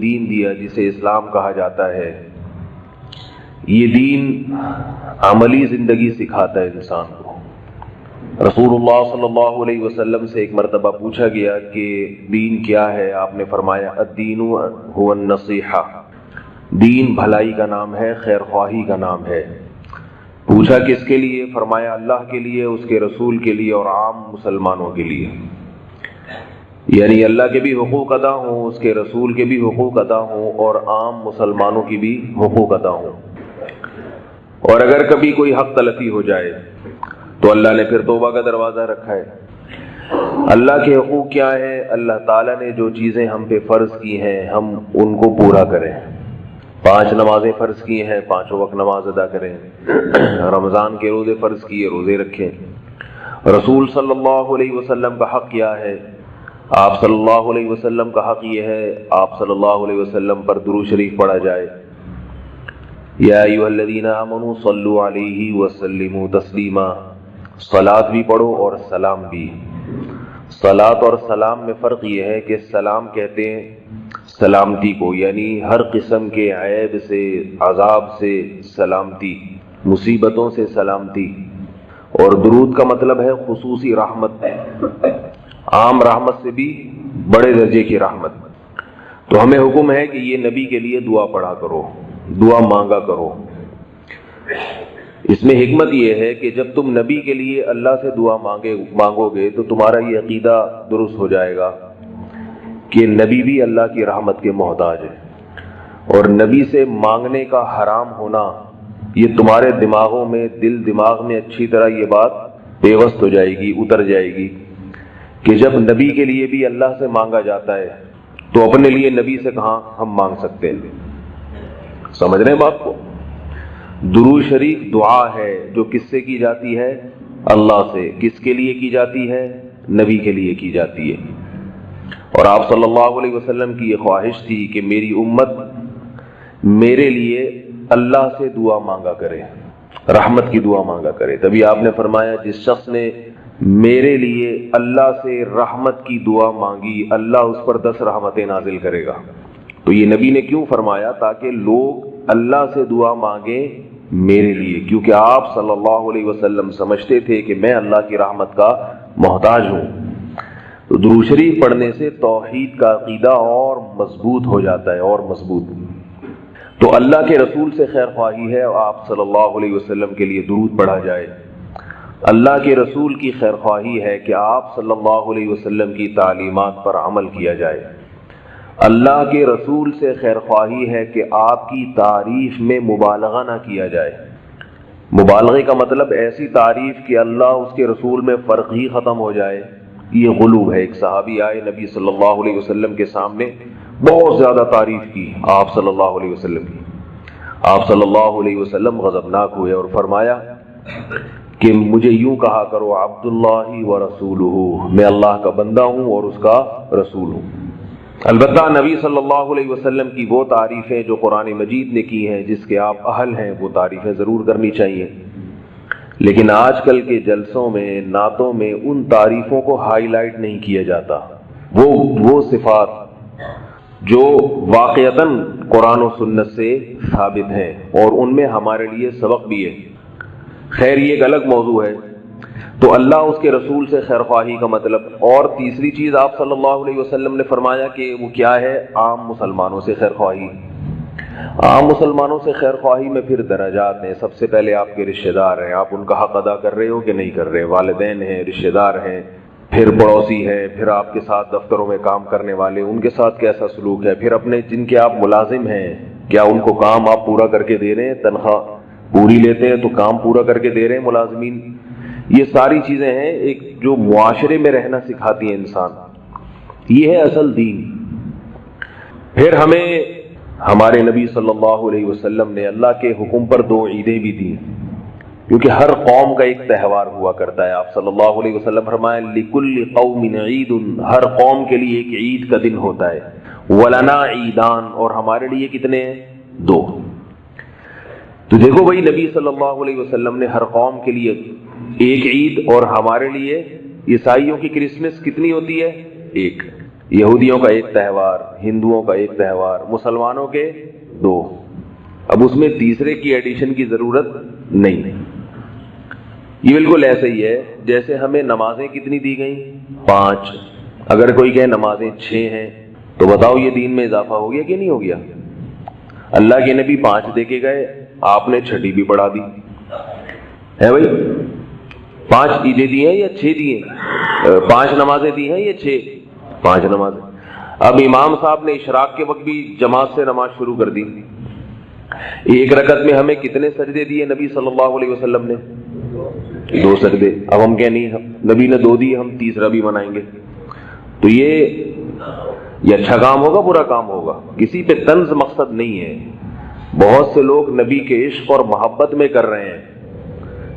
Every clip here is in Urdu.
دین دیا جسے اسلام کہا جاتا ہے، یہ دین عملی زندگی سکھاتا ہے انسان کو۔ رسول اللہ صلی اللہ علیہ وسلم سے ایک مرتبہ پوچھا گیا کہ دین کیا ہے؟ آپ نے فرمایا الدین هو النصیحہ، دین بھلائی کا نام ہے، خیر خواہی کا نام ہے۔ پوچھا کس کے لیے؟ فرمایا اللہ کے لیے، اس کے رسول کے لیے اور عام مسلمانوں کے لیے، یعنی اللہ کے بھی حقوق ادا ہوں، اس کے رسول کے بھی حقوق ادا ہوں اور عام مسلمانوں کی بھی حقوق ادا ہوں۔ اور اگر کبھی کوئی حق تلفی ہو جائے تو اللہ نے پھر توبہ کا دروازہ رکھا ہے۔ اللہ کے حقوق کیا ہے؟ اللہ تعالیٰ نے جو چیزیں ہم پہ فرض کی ہیں ہم ان کو پورا کریں۔ 5 نمازیں فرض کی ہیں، 5 وقت نماز ادا کریں۔ رمضان کے روزے فرض کیے، روزے رکھیں۔ رسول صلی اللہ علیہ وسلم کا حق کیا ہے؟ آپ صلی اللہ علیہ وسلم کا حق یہ ہے آپ صلی اللہ علیہ وسلم پر درود شریف پڑھا جائے۔ یا ایھا الذین آمنوا صلوا علیہ وسلموا تسلیما، صلاۃ بھی پڑھو اور سلام بھی۔ صلاۃ اور سلام میں فرق یہ ہے کہ سلام کہتے ہیں سلامتی کو، یعنی ہر قسم کے عیب سے، عذاب سے سلامتی، مصیبتوں سے سلامتی، اور درود کا مطلب ہے خصوصی رحمت، عام رحمت سے بھی بڑے درجے کی رحمت۔ تو ہمیں حکم ہے کہ یہ نبی کے لیے دعا پڑھا کرو، دعا مانگا کرو۔ اس میں حکمت یہ ہے کہ جب تم نبی کے لیے اللہ سے دعا مانگو گے تو تمہارا یہ عقیدہ درست ہو جائے گا کہ نبی بھی اللہ کی رحمت کے محتاج ہے، اور نبی سے مانگنے کا حرام ہونا یہ تمہارے دماغوں میں، دل دماغ میں اچھی طرح یہ بات پیوست ہو جائے گی، اتر جائے گی کہ جب نبی کے لیے بھی اللہ سے مانگا جاتا ہے تو اپنے لیے نبی سے کہاں ہم مانگ سکتے ہیں؟ سمجھ رہے ہیں بات کو؟ درود شریف دعا ہے جو کس سے کی جاتی ہے؟ اللہ سے۔ کس کے لیے کی جاتی ہے؟ نبی کے لیے کی جاتی ہے۔ اور آپ صلی اللہ علیہ وسلم کی یہ خواہش تھی کہ میری امت میرے لیے اللہ سے دعا مانگا کرے، رحمت کی دعا مانگا کرے۔ تبھی آپ نے فرمایا جس شخص نے میرے لیے اللہ سے رحمت کی دعا مانگی اللہ اس پر 10 رحمتیں نازل کرے گا۔ تو یہ نبی نے کیوں فرمایا؟ تاکہ لوگ اللہ سے دعا مانگیں میرے لیے، کیونکہ آپ صلی اللہ علیہ وسلم سمجھتے تھے کہ میں اللہ کی رحمت کا محتاج ہوں۔ تو درود شریف پڑھنے سے توحید کا عقیدہ اور مضبوط ہو جاتا ہے، اور مضبوط۔ تو اللہ کے رسول سے خیر خواہی ہے آپ صلی اللہ علیہ وسلم کے لیے درود پڑھا جائے۔ اللہ کے رسول کی خیر خواہی ہے کہ آپ صلی اللہ علیہ وسلم کی تعلیمات پر عمل کیا جائے۔ اللہ کے رسول سے خیر خواہی ہے کہ آپ کی تعریف میں مبالغہ نہ کیا جائے۔ مبالغے کا مطلب ایسی تعریف کہ اللہ اس کے رسول میں فرق ہی ختم ہو جائے، یہ غلو ہے۔ ایک صحابی آئے نبی صلی اللہ علیہ وسلم کے سامنے، بہت زیادہ تعریف کی آپ صلی اللہ علیہ وسلم کی۔ آپ صلی اللہ علیہ وسلم غضبناک ہوئے اور فرمایا کہ مجھے یوں کہا کرو عبداللہ و رسولہ، میں اللہ کا بندہ ہوں اور اس کا رسول ہوں۔ البتہ نبی صلی اللہ علیہ وسلم کی وہ تعریفیں جو قرآن مجید نے کی ہیں، جس کے آپ اہل ہیں، وہ تعریفیں ضرور کرنی چاہیے، لیکن آج کل کے جلسوں میں، نعتوں میں ان تعریفوں کو ہائی لائٹ نہیں کیا جاتا۔ وہ صفات جو واقعتاً قرآن و سنت سے ثابت ہیں اور ان میں ہمارے لیے سبق بھی ہے۔ خیر یہ ایک الگ موضوع ہے۔ تو اللہ اس کے رسول سے خیر خواہی کا مطلب، اور تیسری چیز آپ صلی اللہ علیہ وسلم نے فرمایا کہ وہ کیا ہے؟ عام مسلمانوں سے خیر خواہی۔ عام مسلمانوں سے خیر خواہی میں پھر درجات ہیں۔ سب سے پہلے آپ کے رشتہ دار ہیں، آپ ان کا حق ادا کر رہے ہو کہ نہیں کر رہے؟ والدین ہیں، رشتہ دار ہیں، پھر پڑوسی ہیں، پھر آپ کے ساتھ دفتروں میں کام کرنے والے، ان کے ساتھ کیسا سلوک ہے، پھر اپنے جن کے آپ ملازم ہیں، کیا ان کو کام آپ پورا کر کے دے رہے ہیں؟ تنخواہ پوری لیتے ہیں تو کام پورا کر کے دے رہے ہیں ملازمین؟ یہ ساری چیزیں ہیں ایک جو معاشرے میں رہنا سکھاتی ہیں انسان۔ یہ ہے اصل دین۔ پھر ہمیں ہمارے نبی صلی اللہ علیہ وسلم نے اللہ کے حکم پر 2 عیدیں بھی دی، کیونکہ ہر قوم کا ایک تہوار ہوا کرتا ہے۔ آپ صلی اللہ علیہ وسلم فرمائے لِكُلِّ قَوْمٍ عِيدٌ، ہر قوم کے لیے ایک عید کا دن ہوتا ہے۔ وَلَنَا عِيدَانِ، اور ہمارے لیے کتنے ہیں؟ 2۔ تو دیکھو بھائی نبی صلی اللہ علیہ وسلم نے ہر قوم کے لیے ایک عید، اور ہمارے لیے عیسائیوں کی کرسمس کتنی ہوتی ہے؟ 1۔ یہودیوں کا ایک تہوار، ہندوؤں کا ایک تہوار، مسلمانوں کے 2. اب اس میں تیسرے کی ایڈیشن کی ضرورت نہیں. یہ بالکل ایسا ہی ہے جیسے ہمیں نمازیں کتنی دی گئیں؟ 5. اگر کوئی کہے نمازیں 6 ہیں تو بتاؤ یہ دین میں اضافہ ہو گیا کہ نہیں ہو گیا؟ اللہ کے نبی 5 دے کے گئے، آپ نے 6 بھی بڑھا دی ہے بھائی. 5 عیدیں دی ہیں یا 6 دی ہیں؟ 5 نمازیں دی ہیں یا 6؟ 5 نمازیں. اب امام صاحب نے اشراق کے وقت بھی جماعت سے نماز شروع کر دی. ایک رکعت میں ہمیں کتنے سجدے دیے نبی صلی اللہ علیہ وسلم نے؟ 2 سجدے. اب ہم کہیں نہیں نبی نے 2 دیے، ہم تیسرا بھی منائیں گے. تو یہ اچھا کام ہوگا برا کام ہوگا؟ کسی پہ طنز مقصد نہیں ہے. بہت سے لوگ نبی کے عشق اور محبت میں کر رہے ہیں،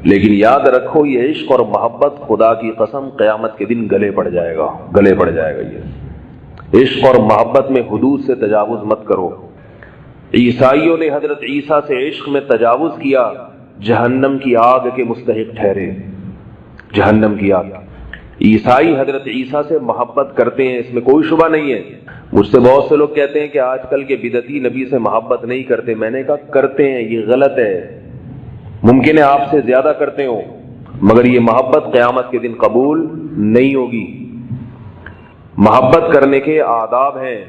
لیکن یاد رکھو یہ عشق اور محبت خدا کی قسم قیامت کے دن گلے پڑ جائے گا. یہ عشق اور محبت میں حدود سے تجاوز مت کرو. عیسائیوں نے حضرت عیسیٰ سے عشق میں تجاوز کیا، جہنم کی آگ کے مستحق ٹھہرے. جہنم کی آگ. عیسائی حضرت عیسیٰ سے محبت کرتے ہیں، اس میں کوئی شبہ نہیں ہے. مجھ سے بہت سے لوگ کہتے ہیں کہ آج کل کے بدعتی نبی سے محبت نہیں کرتے. میں نے کہا کرتے ہیں، یہ غلط ہے. ممکن ہے آپ سے زیادہ کرتے ہوں، مگر یہ محبت قیامت کے دن قبول نہیں ہوگی. محبت کرنے کے آداب ہیں.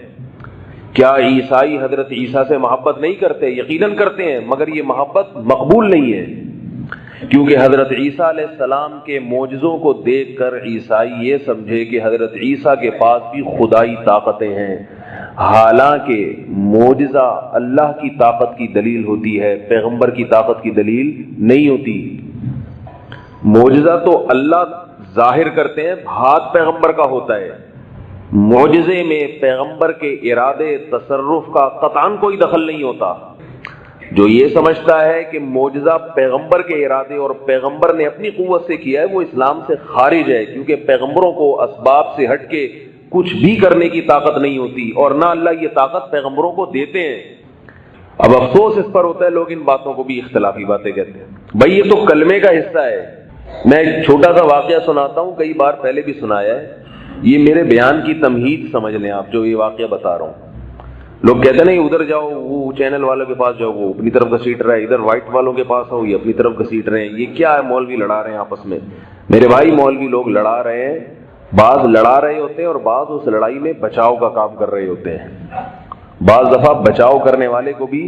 کیا عیسائی حضرت عیسیٰ سے محبت نہیں کرتے؟ یقیناً کرتے ہیں، مگر یہ محبت مقبول نہیں ہے، کیونکہ حضرت عیسیٰ علیہ السلام کے معجزوں کو دیکھ کر عیسائی یہ سمجھے کہ حضرت عیسیٰ کے پاس بھی خدائی طاقتیں ہیں. حالانکہ معجزہ اللہ کی طاقت کی دلیل ہوتی ہے، پیغمبر کی طاقت کی دلیل نہیں ہوتی. معجزہ تو اللہ ظاہر کرتے ہیں، ہاتھ پیغمبر کا ہوتا ہے. معجزے میں پیغمبر کے ارادے تصرف کا قطعاً کوئی دخل نہیں ہوتا. جو یہ سمجھتا ہے کہ معجزہ پیغمبر کے ارادے اور پیغمبر نے اپنی قوت سے کیا ہے، وہ اسلام سے خارج ہے، کیونکہ پیغمبروں کو اسباب سے ہٹ کے کچھ بھی کرنے کی طاقت نہیں ہوتی، اور نہ اللہ یہ طاقت پیغمبروں کو دیتے ہیں. اب افسوس اس پر ہوتا ہے لوگ ان باتوں کو بھی اختلافی باتیں کہتے ہیں. بھائی یہ تو کلمے کا حصہ ہے. میں ایک چھوٹا سا واقعہ سناتا ہوں، کئی بار پہلے بھی سنایا ہے. یہ میرے بیان کی تمہید سمجھ لیں آپ، جو یہ واقعہ بتا رہا ہوں. لوگ کہتے ہیں نہیں ادھر جاؤ، وہ چینل والوں کے پاس جاؤ، وہ اپنی طرف گھسیٹ رہا ہے، ادھر وائٹ والوں کے پاس آؤ، یہ اپنی طرف گھسیٹ رہے ہیں. یہ کیا ہے؟ مولوی لڑا رہے ہیں آپس میں. میرے بھائی مولوی لوگ لڑا رہے ہیں، بعض لڑا رہے ہوتے ہیں اور بعض اس لڑائی میں بچاؤ کا کام کر رہے ہوتے ہیں. بعض دفعہ بچاؤ کرنے والے کو بھی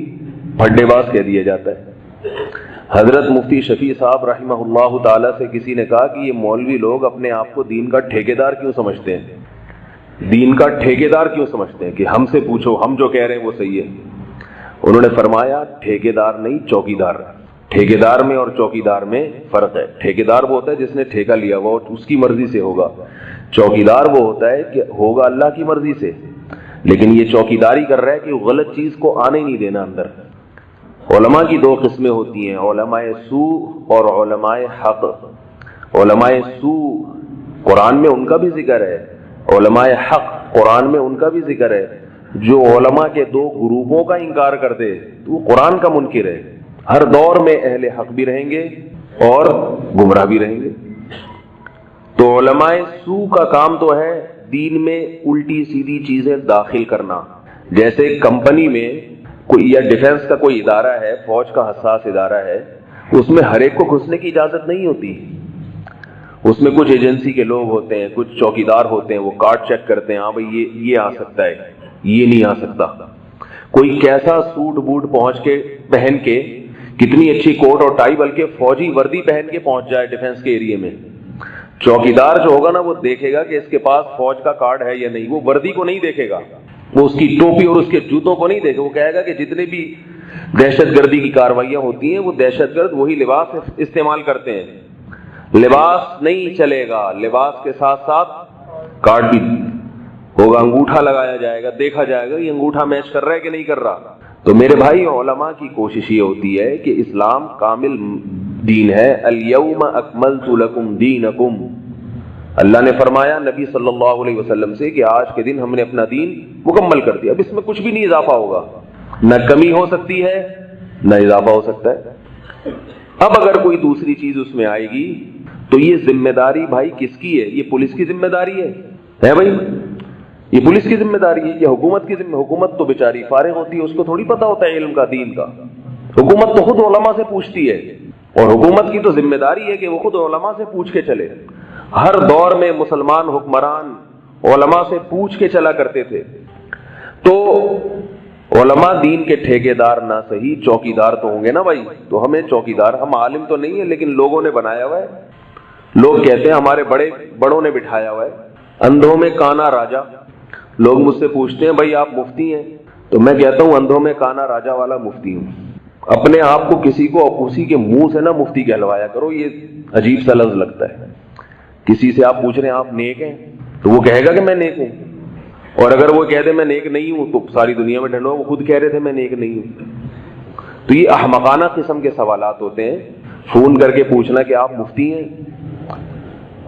پھڈے باز کہہ دیا جاتا ہے. حضرت مفتی شفیع صاحب رحمہ اللہ تعالی سے کسی نے کہا کہ یہ مولوی لوگ اپنے آپ کو دین کا ٹھیکیدار کیوں سمجھتے ہیں؟ دین کا ٹھیکیدار کیوں سمجھتے ہیں کہ ہم سے پوچھو، ہم جو کہہ رہے ہیں وہ صحیح ہے. انہوں نے فرمایا ٹھیکیدار نہیں، چوکیدار. ٹھیکیدار میں اور چوکیدار میں فرق ہے. ٹھیکیدار وہ ہوتا ہے جس نے ٹھیکہ لیا ہوا اور اس کی مرضی سے ہوگا. چوکیدار وہ ہوتا ہے کہ ہوگا اللہ کی مرضی سے، لیکن یہ چوکیداری کر رہا ہے کہ وہ غلط چیز کو آنے نہیں دینا اندر. علماء کی 2 قسمیں ہوتی ہیں، علماء سوء اور علماء حق. علماء سوء قرآن میں ان کا بھی ذکر ہے، علماء حق قرآن میں ان کا بھی ذکر ہے. جو علماء کے 2 گروپوں کا انکار کرتے تو وہ قرآن کا منکر ہے. ہر دور میں اہل حق بھی رہیں گے اور گمراہ بھی رہیں گے. تو علماء سوء کا کام تو ہے دین میں الٹی سیدھی چیزیں داخل کرنا. جیسے کمپنی میں کوئی یا ڈیفنس کا کوئی ادارہ ہے، فوج کا حساس ادارہ ہے، اس میں ہر ایک کو گھسنے کی اجازت نہیں ہوتی. اس میں کچھ ایجنسی کے لوگ ہوتے ہیں، کچھ چوکیدار ہوتے ہیں، وہ کارڈ چیک کرتے ہیں، ہاں بھائی یہ آ سکتا ہے، یہ نہیں آ سکتا. کوئی کیسا سوٹ بوٹ پہن کے کتنی اچھی کوٹ اور ٹائی بلکہ فوجی وردی پہن کے پہنچ جائے ڈیفنس کے ایریے میں، چوکیدار جو ہوگا نا وہ دیکھے گا کہ اس کے پاس فوج کا کارڈ ہے یا نہیں. وہ وردی کو نہیں دیکھے گا، وہ اس کی ٹوپی اور اس کے جوتوں کو نہیں دیکھے. وہ کہے گا کہ جتنے بھی دہشت گردی کی کاروائیاں ہوتی ہیں وہ دہشت گرد وہی لباس استعمال کرتے ہیں. لباس نہیں چلے گا، لباس کے ساتھ ساتھ کارڈ بھی ہوگا، انگوٹھا لگایا جائے گا، دیکھا جائے گا یہ انگوٹھا میچ کر رہا ہے کہ نہیں کر رہا. تو میرے بھائی علماء کی کوشش یہ ہوتی ہے کہ اسلام کامل دین ہے. الیوم اکملت لکم دینکم. اللہ نے فرمایا نبی صلی اللہ علیہ وسلم سے کہ آج کے دن ہم نے اپنا دین مکمل کر دیا. اب اس میں کچھ بھی نہیں اضافہ ہوگا، نہ کمی ہو سکتی ہے نہ اضافہ ہو سکتا ہے. اب اگر کوئی دوسری چیز اس میں آئے گی تو یہ ذمہ داری بھائی کس کی ہے؟ یہ پولیس کی ذمہ داری ہے بھائی. یہ پولیس کی ذمہ داری ہے، یہ حکومت کی ذمہ. حکومت تو بیچاری فارغ ہوتی ہے، اس کو تھوڑی پتا ہوتا ہے علم کا، دین کا. حکومت تو خود علماء سے پوچھتی ہے، اور حکومت کی تو ذمہ داری ہے کہ وہ خود علماء سے پوچھ کے چلے. ہر دور میں مسلمان حکمران علماء سے پوچھ کے چلا کرتے تھے. تو علماء دین کے ٹھیکیدار نہ صحیح چوکیدار تو ہوں گے نا بھائی. تو ہمیں چوکیدار، ہم عالم تو نہیں ہے لیکن لوگوں نے بنایا ہوا ہے. لوگ کہتے ہیں ہمارے بڑوں نے بٹھایا ہوا ہے. اندھوں میں کانا راجا. لوگ مجھ سے پوچھتے ہیں بھائی آپ مفتی ہیں؟ تو میں کہتا ہوں اندھوں میں کانا راجا والا مفتی ہوں. اپنے آپ کو کسی کو اسی کے منہ سے نہ مفتی کہلوایا کرو، یہ عجیب سا لفظ لگتا ہے. کسی سے آپ پوچھ رہے ہیں آپ نیک ہیں تو وہ کہے گا کہ میں نیک ہوں، اور اگر وہ کہہ دے میں نیک نہیں ہوں تو ساری دنیا میں ڈھنڈو وہ خود کہہ رہے تھے میں نیک نہیں ہوں. تو یہ احمقانہ قسم کے سوالات ہوتے ہیں. فون کر کے پوچھنا کہ آپ مفتی ہیں،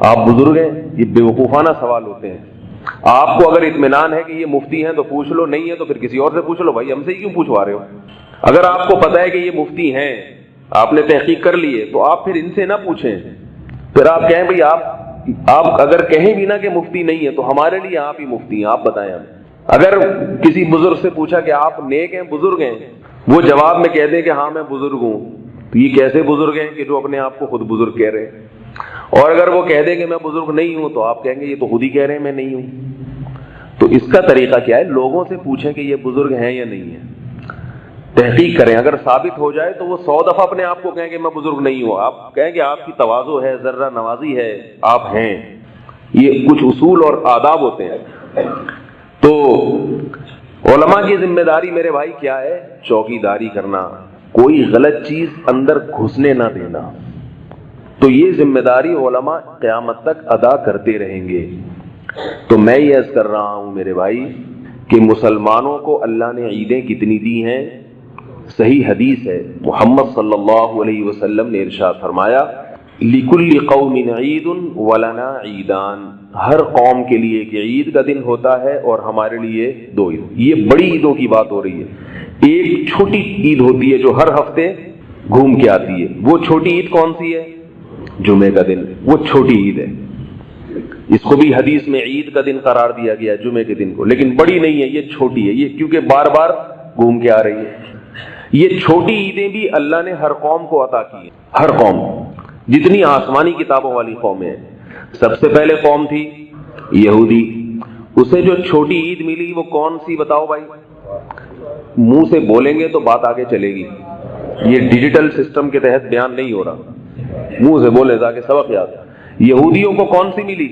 آپ بزرگ ہیں، یہ بیوقوفانہ سوال ہوتے ہیں. آپ کو اگر اطمینان ہے کہ یہ مفتی ہیں تو پوچھ لو، نہیں ہے تو پھر کسی اور سے پوچھ لو. بھائی ہم سے کیوں پوچھوا رہے ہو؟ اگر آپ کو پتا ہے کہ یہ مفتی ہیں، آپ نے تحقیق کر لی ہے، تو آپ پھر ان سے نہ پوچھیں. پھر آپ کہیں بھئی آپ اگر کہیں بھی نہ کہ مفتی نہیں ہے تو ہمارے لیے آپ ہی مفتی ہیں، آپ بتائیں ہمیں. اگر کسی بزرگ سے پوچھا کہ آپ نیک ہیں بزرگ ہیں، وہ جواب میں کہہ دیں کہ ہاں میں بزرگ ہوں، تو یہ کیسے بزرگ ہیں کہ جو اپنے آپ کو خود بزرگ کہہ رہے ہیں؟ اور اگر وہ کہہ دیں کہ میں بزرگ نہیں ہوں تو آپ کہیں گے یہ تو خود ہی کہہ رہے ہیں میں نہیں ہوں. تو اس کا طریقہ کیا ہے؟ لوگوں سے پوچھیں کہ یہ بزرگ ہیں یا نہیں ہیں، تحقیق کریں. اگر ثابت ہو جائے تو وہ 100 دفعہ اپنے آپ کو کہیں کہ میں بزرگ نہیں ہوں. آپ کہیں کہ آپ کی تواضع ہے، ذرہ نوازی ہے، آپ ہیں. یہ کچھ اصول اور آداب ہوتے ہیں. تو علماء کی ذمہ داری میرے بھائی کیا ہے؟ چوکیداری کرنا، کوئی غلط چیز اندر گھسنے نہ دینا. تو یہ ذمہ داری علماء قیامت تک ادا کرتے رہیں گے. تو میں یہ عرض کر رہا ہوں میرے بھائی کہ مسلمانوں کو اللہ نے عیدیں کتنی دی ہیں؟ صحیح حدیث ہے، محمد صلی اللہ علیہ وسلم نے ارشاد فرمایا لِكُلِّ قَوْمٍ عِيدٌ وَلَنَا عِيدَانِ. ہر قوم کے لیے ایک عید کا دن ہوتا ہے اور ہمارے لیے 2 عید. یہ بڑی عیدوں کی بات ہو رہی ہے. ایک چھوٹی عید ہوتی ہے جو ہر ہفتے گھوم کے آتی ہے. وہ چھوٹی عید کون سی ہے؟ جمعے کا دن. وہ چھوٹی عید ہے، اس کو بھی حدیث میں عید کا دن قرار دیا گیا ہے جمعے کے دن کو. لیکن بڑی نہیں ہے، یہ چھوٹی ہے، یہ کیونکہ بار بار گھوم کے آ رہی ہے. یہ چھوٹی عیدیں بھی اللہ نے ہر قوم کو عطا کی ہیں. ہر قوم، جتنی آسمانی کتابوں والی قومیں ہیں. سب سے پہلے قوم تھی یہودی، اسے جو چھوٹی عید ملی وہ کون سی بتاؤ بھائی؟ منہ سے بولیں گے تو بات آگے چلے گی. یہ ڈیجیٹل سسٹم کے تحت بیان نہیں ہو رہا، منہ سے بولے تاکہ سبق یاد. یہودیوں کو کون سی ملی؟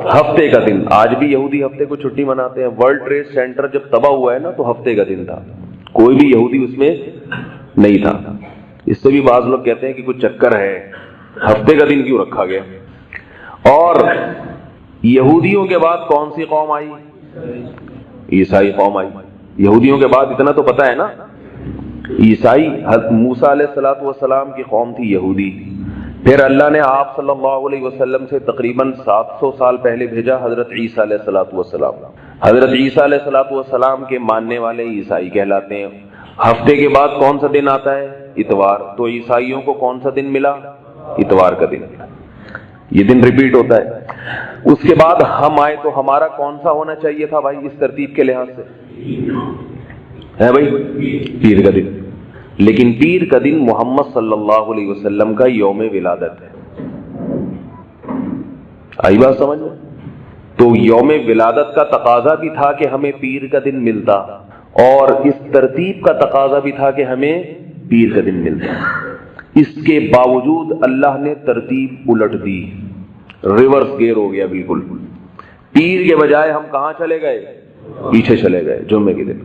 ہفتے کا دن. آج بھی یہودی ہفتے کو چھٹی مناتے ہیں. ورلڈ ٹریڈ سینٹر جب تباہ ہوا ہے نا تو ہفتے کا دن تھا، کوئی بھی یہودی اس میں نہیں تھا. اس سے بھی بعض لوگ کہتے ہیں کہ کچھ چکر ہے، ہفتے کا دن کیوں رکھا گیا. اور یہودیوں کے بعد کون سی قوم آئی؟ عیسائی قوم آئی. یہودیوں کے بعد اتنا تو پتہ ہے نا، عیسائی. حضرت موسیٰ علیہ السلام کی قوم تھی یہودی. پھر اللہ نے آپ صلی اللہ علیہ وسلم سے تقریباً 700 سال پہلے بھیجا حضرت عیسیٰ علیہ السلام. حضرت عیسیٰ علیہ السلام کے ماننے والے عیسائی کہلاتے ہیں. ہفتے کے بعد کون سا دن آتا ہے؟ اتوار. تو عیسائیوں کو کون سا دن ملا؟ اتوار کا دن. یہ دن ریپیٹ ہوتا ہے. اس کے بعد ہم آئے تو ہمارا کون سا ہونا چاہیے تھا بھائی اس ترتیب کے لحاظ سے؟ ہے بھائی پیر کا دن. لیکن پیر کا دن محمد صلی اللہ علیہ وسلم کا یوم ولادت ہے. آئی بات سمجھ میں؟ تو یوم ولادت کا تقاضا بھی تھا کہ ہمیں پیر کا دن ملتا، اور اس ترتیب کا تقاضا بھی تھا کہ ہمیں پیر کا دن ملتا. اس کے باوجود اللہ نے ترتیب الٹ دی، ریورس گیئر ہو گیا بالکل. پیر کے بجائے ہم کہاں چلے گئے؟ پیچھے چلے گئے جمعے کے دن.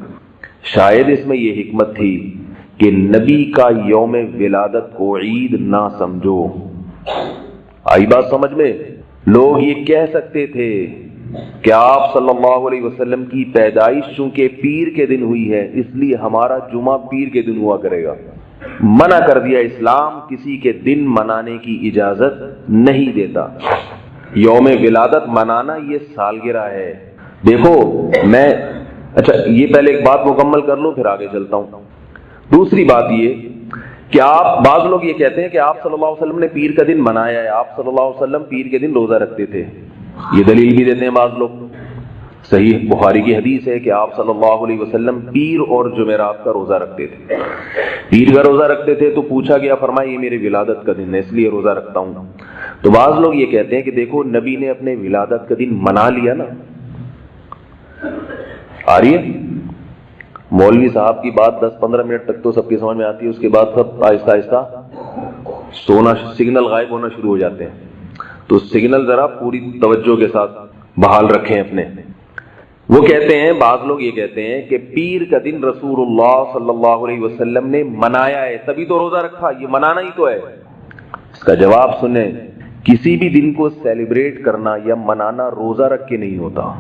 شاید اس میں یہ حکمت تھی کہ نبی کا یوم ولادت کو عید نہ سمجھو. آئی بات سمجھ میں؟ لوگ یہ کہہ سکتے تھے کہ آپ صلی اللہ علیہ وسلم کی پیدائش چونکہ پیر کے دن ہوئی ہے اس لیے ہمارا جمعہ پیر کے دن ہوا کرے گا. منع کر دیا. اسلام کسی کے دن منانے کی اجازت نہیں دیتا. یوم ولادت منانا یہ سالگرہ ہے. دیکھو میں اچھا یہ پہلے ایک بات مکمل کر لوں پھر آگے چلتا ہوں. دوسری بات یہ کہ بعض لوگ یہ کہتے ہیں کہ آپ صلی اللہ علیہ وسلم نے پیر کا دن منایا ہے، آپ صلی اللہ علیہ وسلم پیر کے دن روزہ رکھتے تھے. یہ دلیل بھی دیتے ہیں بعض لوگ. صحیح بخاری کی حدیث ہے کہ آپ صلی اللہ علیہ وسلم پیر اور جمعرات کا روزہ رکھتے تھے. پیر کا روزہ رکھتے تھے تو پوچھا گیا، فرمایا یہ میرے ولادت کا دن ہے اس لیے روزہ رکھتا ہوں. تو بعض لوگ یہ کہتے ہیں کہ دیکھو نبی نے اپنے ولادت کا دن منا لیا نا. آ رہی ہے مولوی صاحب کی بات 10-15 منٹ تک تو سب کی سمجھ میں آتی ہے، اس کے بعد سب آہستہ آہستہ سونا، سگنل غائب ہونا شروع ہو جاتے ہیں. تو سگنل ذرا پوری توجہ کے ساتھ بحال رکھیں اپنے. وہ کہتے ہیں، بعض لوگ یہ کہتے ہیں کہ پیر کا دن رسول اللہ صلی اللہ علیہ وسلم نے منایا ہے تبھی تو روزہ رکھا، یہ منانا ہی تو ہے. اس کا جواب سنیں، کسی بھی دن کو سیلیبریٹ کرنا یا منانا روزہ رکھ کے نہیں ہوتا.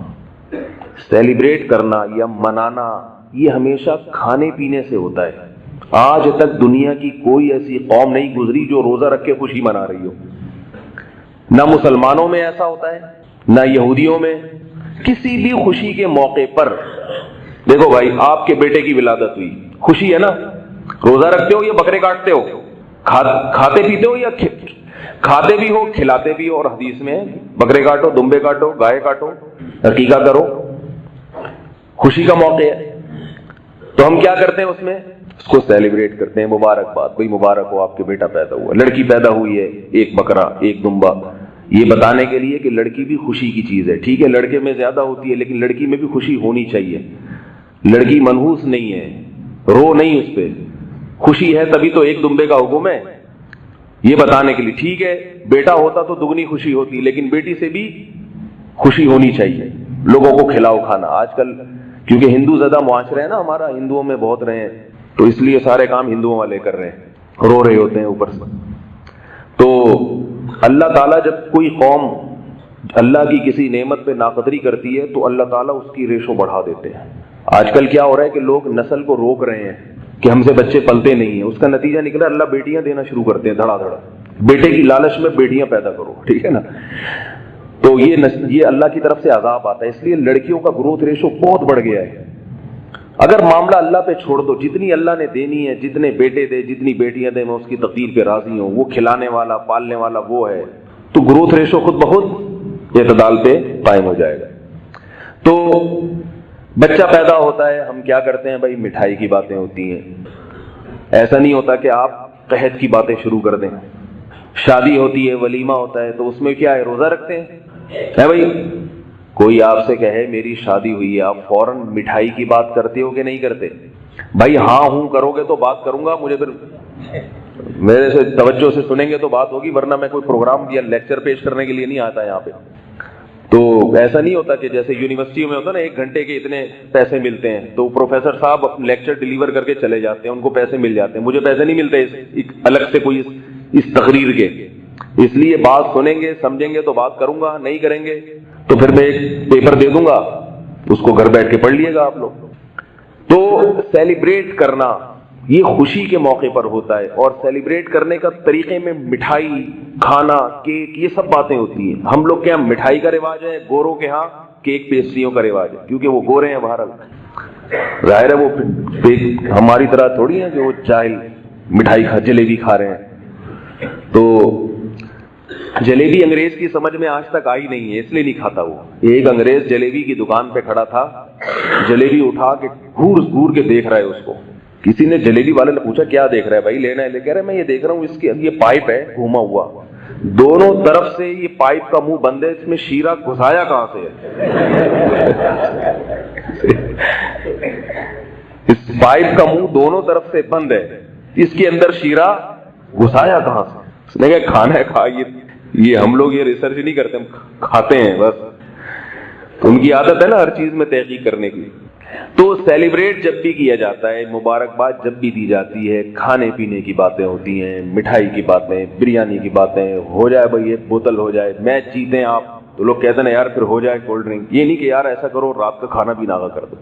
سیلیبریٹ کرنا یا منانا یہ ہمیشہ کھانے پینے سے ہوتا ہے. آج تک دنیا کی کوئی ایسی قوم نہیں گزری جو روزہ رکھ کے خوشی منا رہی ہو. نہ مسلمانوں میں ایسا ہوتا ہے نہ یہودیوں میں. کسی بھی خوشی کے موقع پر دیکھو بھائی، آپ کے بیٹے کی ولادت ہوئی، خوشی ہے نا، روزہ رکھتے ہو یا بکرے کاٹتے ہو؟ کھاتے پیتے ہو یا کھاتے بھی ہو کھلاتے بھی ہو. اور حدیث میں بکرے کاٹو، دمبے کاٹو، گائے کاٹو، عقیقہ کرو. خوشی کا موقع ہے تو ہم کیا کرتے ہیں اس میں؟ اس کو سیلیبریٹ کرتے ہیں. مبارکباد، کوئی مبارک ہو آپ کے بیٹا پیدا ہوا، لڑکی پیدا ہوئی ہے، ایک بکرا ایک دمبا. یہ بتانے کے لیے کہ لڑکی بھی خوشی کی چیز ہے. ٹھیک ہے لڑکے میں زیادہ ہوتی ہے لیکن لڑکی میں بھی خوشی ہونی چاہیے. لڑکی منحوس نہیں ہے، رو نہیں اس پہ، خوشی ہے تبھی تو ایک دمبے کا حکم ہے. یہ بتانے کے لیے ٹھیک ہے بیٹا ہوتا تو دگنی خوشی ہوتی، لیکن بیٹی سے بھی خوشی ہونی چاہیے. لوگوں کو کھلاؤ کھانا. آج کل کیونکہ ہندو زدہ معاشرہ ہے نا ہمارا، ہندوؤں میں بہت رہے ہیں تو اس لیے سارے کام ہندوؤں والے کر رہے ہیں، رو رہے ہوتے ہیں اوپر سے. تو اللہ تعالیٰ جب کوئی قوم اللہ کی کسی نعمت پہ ناقدری کرتی ہے تو اللہ تعالیٰ اس کی ریشو بڑھا دیتے ہیں. آج کل کیا ہو رہا ہے کہ لوگ نسل کو روک رہے ہیں کہ ہم سے بچے پلتے نہیں ہیں. اس کا نتیجہ نکلا اللہ بیٹیاں دینا شروع کرتے ہیں دھڑا دھڑا. بیٹے کی لالچ میں بیٹیاں پیدا کرو، ٹھیک ہے نا. تو یہ اللہ کی طرف سے عذاب آتا ہے. اس لیے لڑکیوں کا گروتھ ریشو بہت بڑھ گیا ہے. اگر معاملہ اللہ پہ چھوڑ دو، جتنی اللہ نے دینی ہے، جتنے بیٹے دے جتنی بیٹیاں دے میں اس کی تقدیر پہ راضی ہوں. وہ کھلانے والا پالنے والا وہ ہے تو گروتھ ریشو خود بخود اعتدال پہ قائم ہو جائے گا. تو بچہ پیدا ہوتا ہے، ہم کیا کرتے ہیں بھائی؟ مٹھائی کی باتیں ہوتی ہیں. ایسا نہیں ہوتا کہ آپ قحط کی باتیں شروع کر دیں. شادی ہوتی ہے، ولیمہ ہوتا ہے تو اس میں کیا ہے؟ روزہ رکھتے ہیں. ہے بھائی کوئی آپ سے کہے میری شادی ہوئی ہے، آپ فوراً مٹھائی کی بات کرتے ہو کہ نہیں کرتے؟ بھائی ہاں ہوں کرو گے تو بات کروں گا، مجھے پھر میرے سے توجہ سے سنیں گے تو بات ہوگی، ورنہ میں کوئی پروگرام یا لیکچر پیش کرنے کے لیے نہیں آتا یہاں پہ. تو ایسا نہیں ہوتا کہ جیسے یونیورسٹیوں میں ہوتا نا 1 گھنٹے کے اتنے پیسے ملتے ہیں تو پروفیسر صاحب اپنے لیکچر ڈیلیور کر کے چلے جاتے ہیں، ان کو پیسے مل جاتے ہیں. مجھے پیسے نہیں ملتے الگ سے کوئی اس تقریر کے. اس لیے بات سنیں گے سمجھیں گے تو بات کروں گا، نہیں کریں گے تو پھر میں ایک پیپر دے دوں گا، اس کو گھر بیٹھ کے پڑھ لیے گا آپ لوگ. تو سیلیبریٹ کرنا یہ خوشی کے موقع پر ہوتا ہے، اور سیلیبریٹ کرنے کا طریقے میں مٹھائی کھانا کیک یہ سب باتیں ہوتی ہیں. ہم لوگ کے یہاں مٹھائی کا رواج ہے، گوروں کے ہاں کیک پیسٹریوں کا رواج ہے کیونکہ وہ گورے ہیں بہرحال. ظاہر ہے وہ ہماری طرح تھوڑی ہیں کہ وہ جاہل مٹھائی جلیبی کھا رہے ہیں. تو جلیبی انگریز کی سمجھ میں آج تک آئی نہیں ہے اس لیے نہیں کھاتا. وہ ایک انگریز جلیبی کی دکان پہ کھڑا تھا، جلیبی اٹھا کے گھور کے دیکھ رہا ہے اس کو. کسی نے جلیبی والے نے پوچھا کیا دیکھ رہا ہے بھائی؟ لینا ہے؟ لے کہہ رہا ہے میں یہ دیکھ رہا ہوں اس کے یہ پائپ ہے گھوما ہوا، دونوں طرف سے یہ پائپ کا منہ بند ہے، اس میں شیرہ گھسایا کہاں سے ہے؟ اس پائپ کا منہ دونوں طرف سے بند ہے، اس کے اندر شیرہ گھسایا کہاں سے؟ اس نے کہا کھانا ہے کھا. یہ ہم لوگ یہ ریسرچ نہیں کرتے، ہم کھاتے ہیں بس. ان کی عادت ہے نا ہر چیز میں تحقیق کرنے کی. تو سیلیبریٹ جب بھی کیا جاتا ہے، مبارکباد جب بھی دی جاتی ہے، کھانے پینے کی باتیں ہوتی ہیں، مٹھائی کی باتیں، بریانی کی باتیں، ہو جائے بھائی ایک بوتل ہو جائے، میچ جیتیں آپ تو لوگ کہتے ہیں یار پھر ہو جائے کولڈ ڈرنک. یہ نہیں کہ یار ایسا کرو رات کا کھانا بھی ناغا کر دو.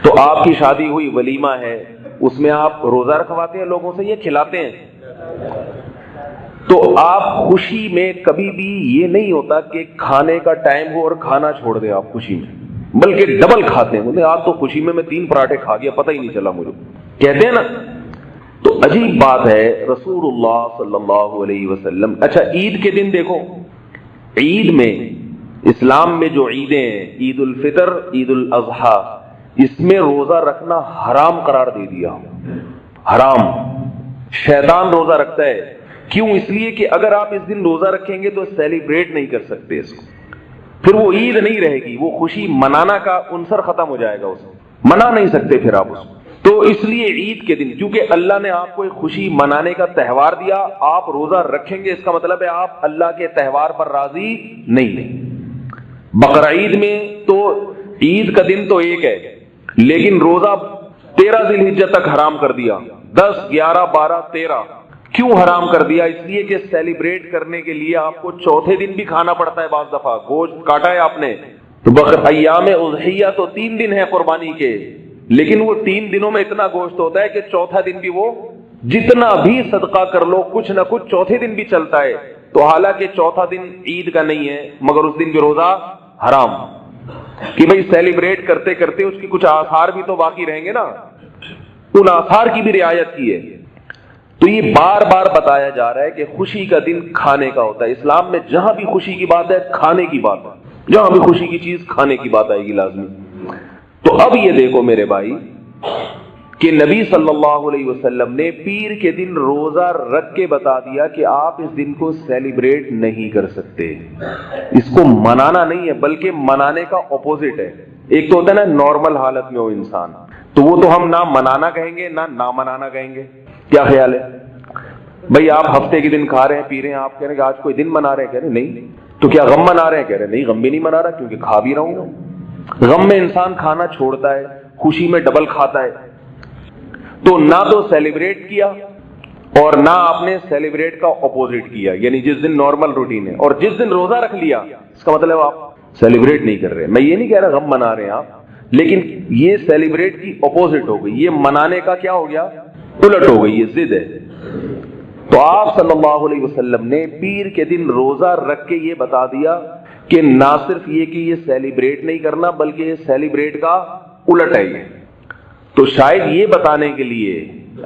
تو آپ کی شادی ہوئی، ولیمہ ہے، اس میں آپ روزہ رکھواتے ہیں لوگوں سے یا کھلاتے ہیں؟ تو آپ خوشی میں کبھی بھی یہ نہیں ہوتا کہ کھانے کا ٹائم ہو اور کھانا چھوڑ دیں آپ خوشی میں، بلکہ ڈبل کھاتے ہیں. بولے آپ تو خوشی میں 3 پراٹھے کھا گیا پتہ ہی نہیں چلا مجھے، کہتے ہیں نا. تو عجیب بات ہے رسول اللہ صلی اللہ علیہ وسلم. اچھا عید کے دن دیکھو، عید میں اسلام میں جو عیدیں ہیں، عید الفطر، عید الاضحیٰ، اس میں روزہ رکھنا حرام قرار دے دیا، حرام۔ شیطان روزہ رکھتا ہے، کیوں؟ اس لیے کہ اگر آپ اس دن روزہ رکھیں گے تو سیلیبریٹ نہیں کر سکتے اس کو، پھر وہ عید نہیں رہے گی، وہ خوشی منانا کا عنصر ختم ہو جائے گا، اس کو منا نہیں سکتے پھر آپ اس کو۔ تو اس لیے عید کے دن، کیونکہ اللہ نے آپ کو ایک خوشی منانے کا تہوار دیا، آپ روزہ رکھیں گے، اس کا مطلب ہے آپ اللہ کے تہوار پر راضی نہیں ہیں۔ بقرعید میں تو عید کا دن تو ایک ہے، لیکن روزہ 13 ذی الحجہ تک حرام کر دیا، 10، 11، 12، 13۔ کیوں حرام کر دیا؟ اس لیے کہ سیلیبریٹ کرنے کے لیے آپ کو چوتھے دن بھی کھانا پڑتا ہے، بعض دفعہ گوشت کاٹا ہے آپ نے تو ایام اضحیہ تو 3 دن ہے قربانی کے، لیکن وہ 3 دنوں میں اتنا گوشت ہوتا ہے کہ چوتھا دن بھی وہ جتنا بھی صدقہ کر لو کچھ نہ کچھ چوتھے دن بھی چلتا ہے۔ تو حالانکہ چوتھا دن عید کا نہیں ہے، مگر اس دن بھی روزہ حرام، کہ بھئی سیلیبریٹ کرتے کرتے اس کی کچھ آثار بھی تو باقی رہیں گے نا، ان آثار کی بھی رعایت کی ہے۔ تو یہ بار بار بتایا جا رہا ہے کہ خوشی کا دن کھانے کا ہوتا ہے۔ اسلام میں جہاں بھی خوشی کی بات ہے کھانے کی بات ہے، جہاں بھی خوشی کی چیز کھانے کی بات آئے گی لازمی۔ تو اب یہ دیکھو میرے بھائی کہ نبی صلی اللہ علیہ وسلم نے پیر کے دن روزہ رکھ کے بتا دیا کہ آپ اس دن کو سیلیبریٹ نہیں کر سکتے، اس کو منانا نہیں ہے بلکہ منانے کا اپوزٹ ہے۔ ایک تو ہوتا ہے نا نارمل حالت میں ہو انسان، تو وہ تو ہم نہ منانا کہیں گے نہ منانا کہیں گے۔ کیا خیال ہے بھئی؟ آپ ہفتے کے دن کھا رہے ہیں پی رہے ہیں، آپ کہہ رہے ہیں کہ آج کوئی دن منا رہے ہیں، کہہ رہے ہیں نہیں۔ تو کیا غم منا رہے ہیں؟ کہہ رہے ہیں نہیں، غم بھی نہیں منا رہا کیونکہ کھا بھی رہا ہوں۔ غم میں انسان کھانا چھوڑتا ہے، خوشی میں ڈبل کھاتا ہے۔ تو نہ تو سیلیبریٹ کیا اور نہ آپ نے سیلیبریٹ کا اپوزٹ کیا، یعنی جس دن نارمل روٹین ہے، اور جس دن روزہ رکھ لیا اس کا مطلب آپ سیلیبریٹ نہیں کر رہے۔ میں یہ نہیں کہہ رہا غم منا رہے ہیں آپ، لیکن یہ سیلیبریٹ کی اپوزٹ ہو گئی، یہ منانے کا کیا ہو گیا؟ الٹ ہو گئی، یہ ضد ہے۔ تو آپ صلی اللہ علیہ وسلم نے پیر کے دن روزہ رکھ کے یہ بتا دیا کہ نہ صرف یہ کہ یہ سیلیبریٹ نہیں کرنا بلکہ یہ سیلیبریٹ کا الٹ ہے یہ۔ تو شاید یہ بتانے کے لیے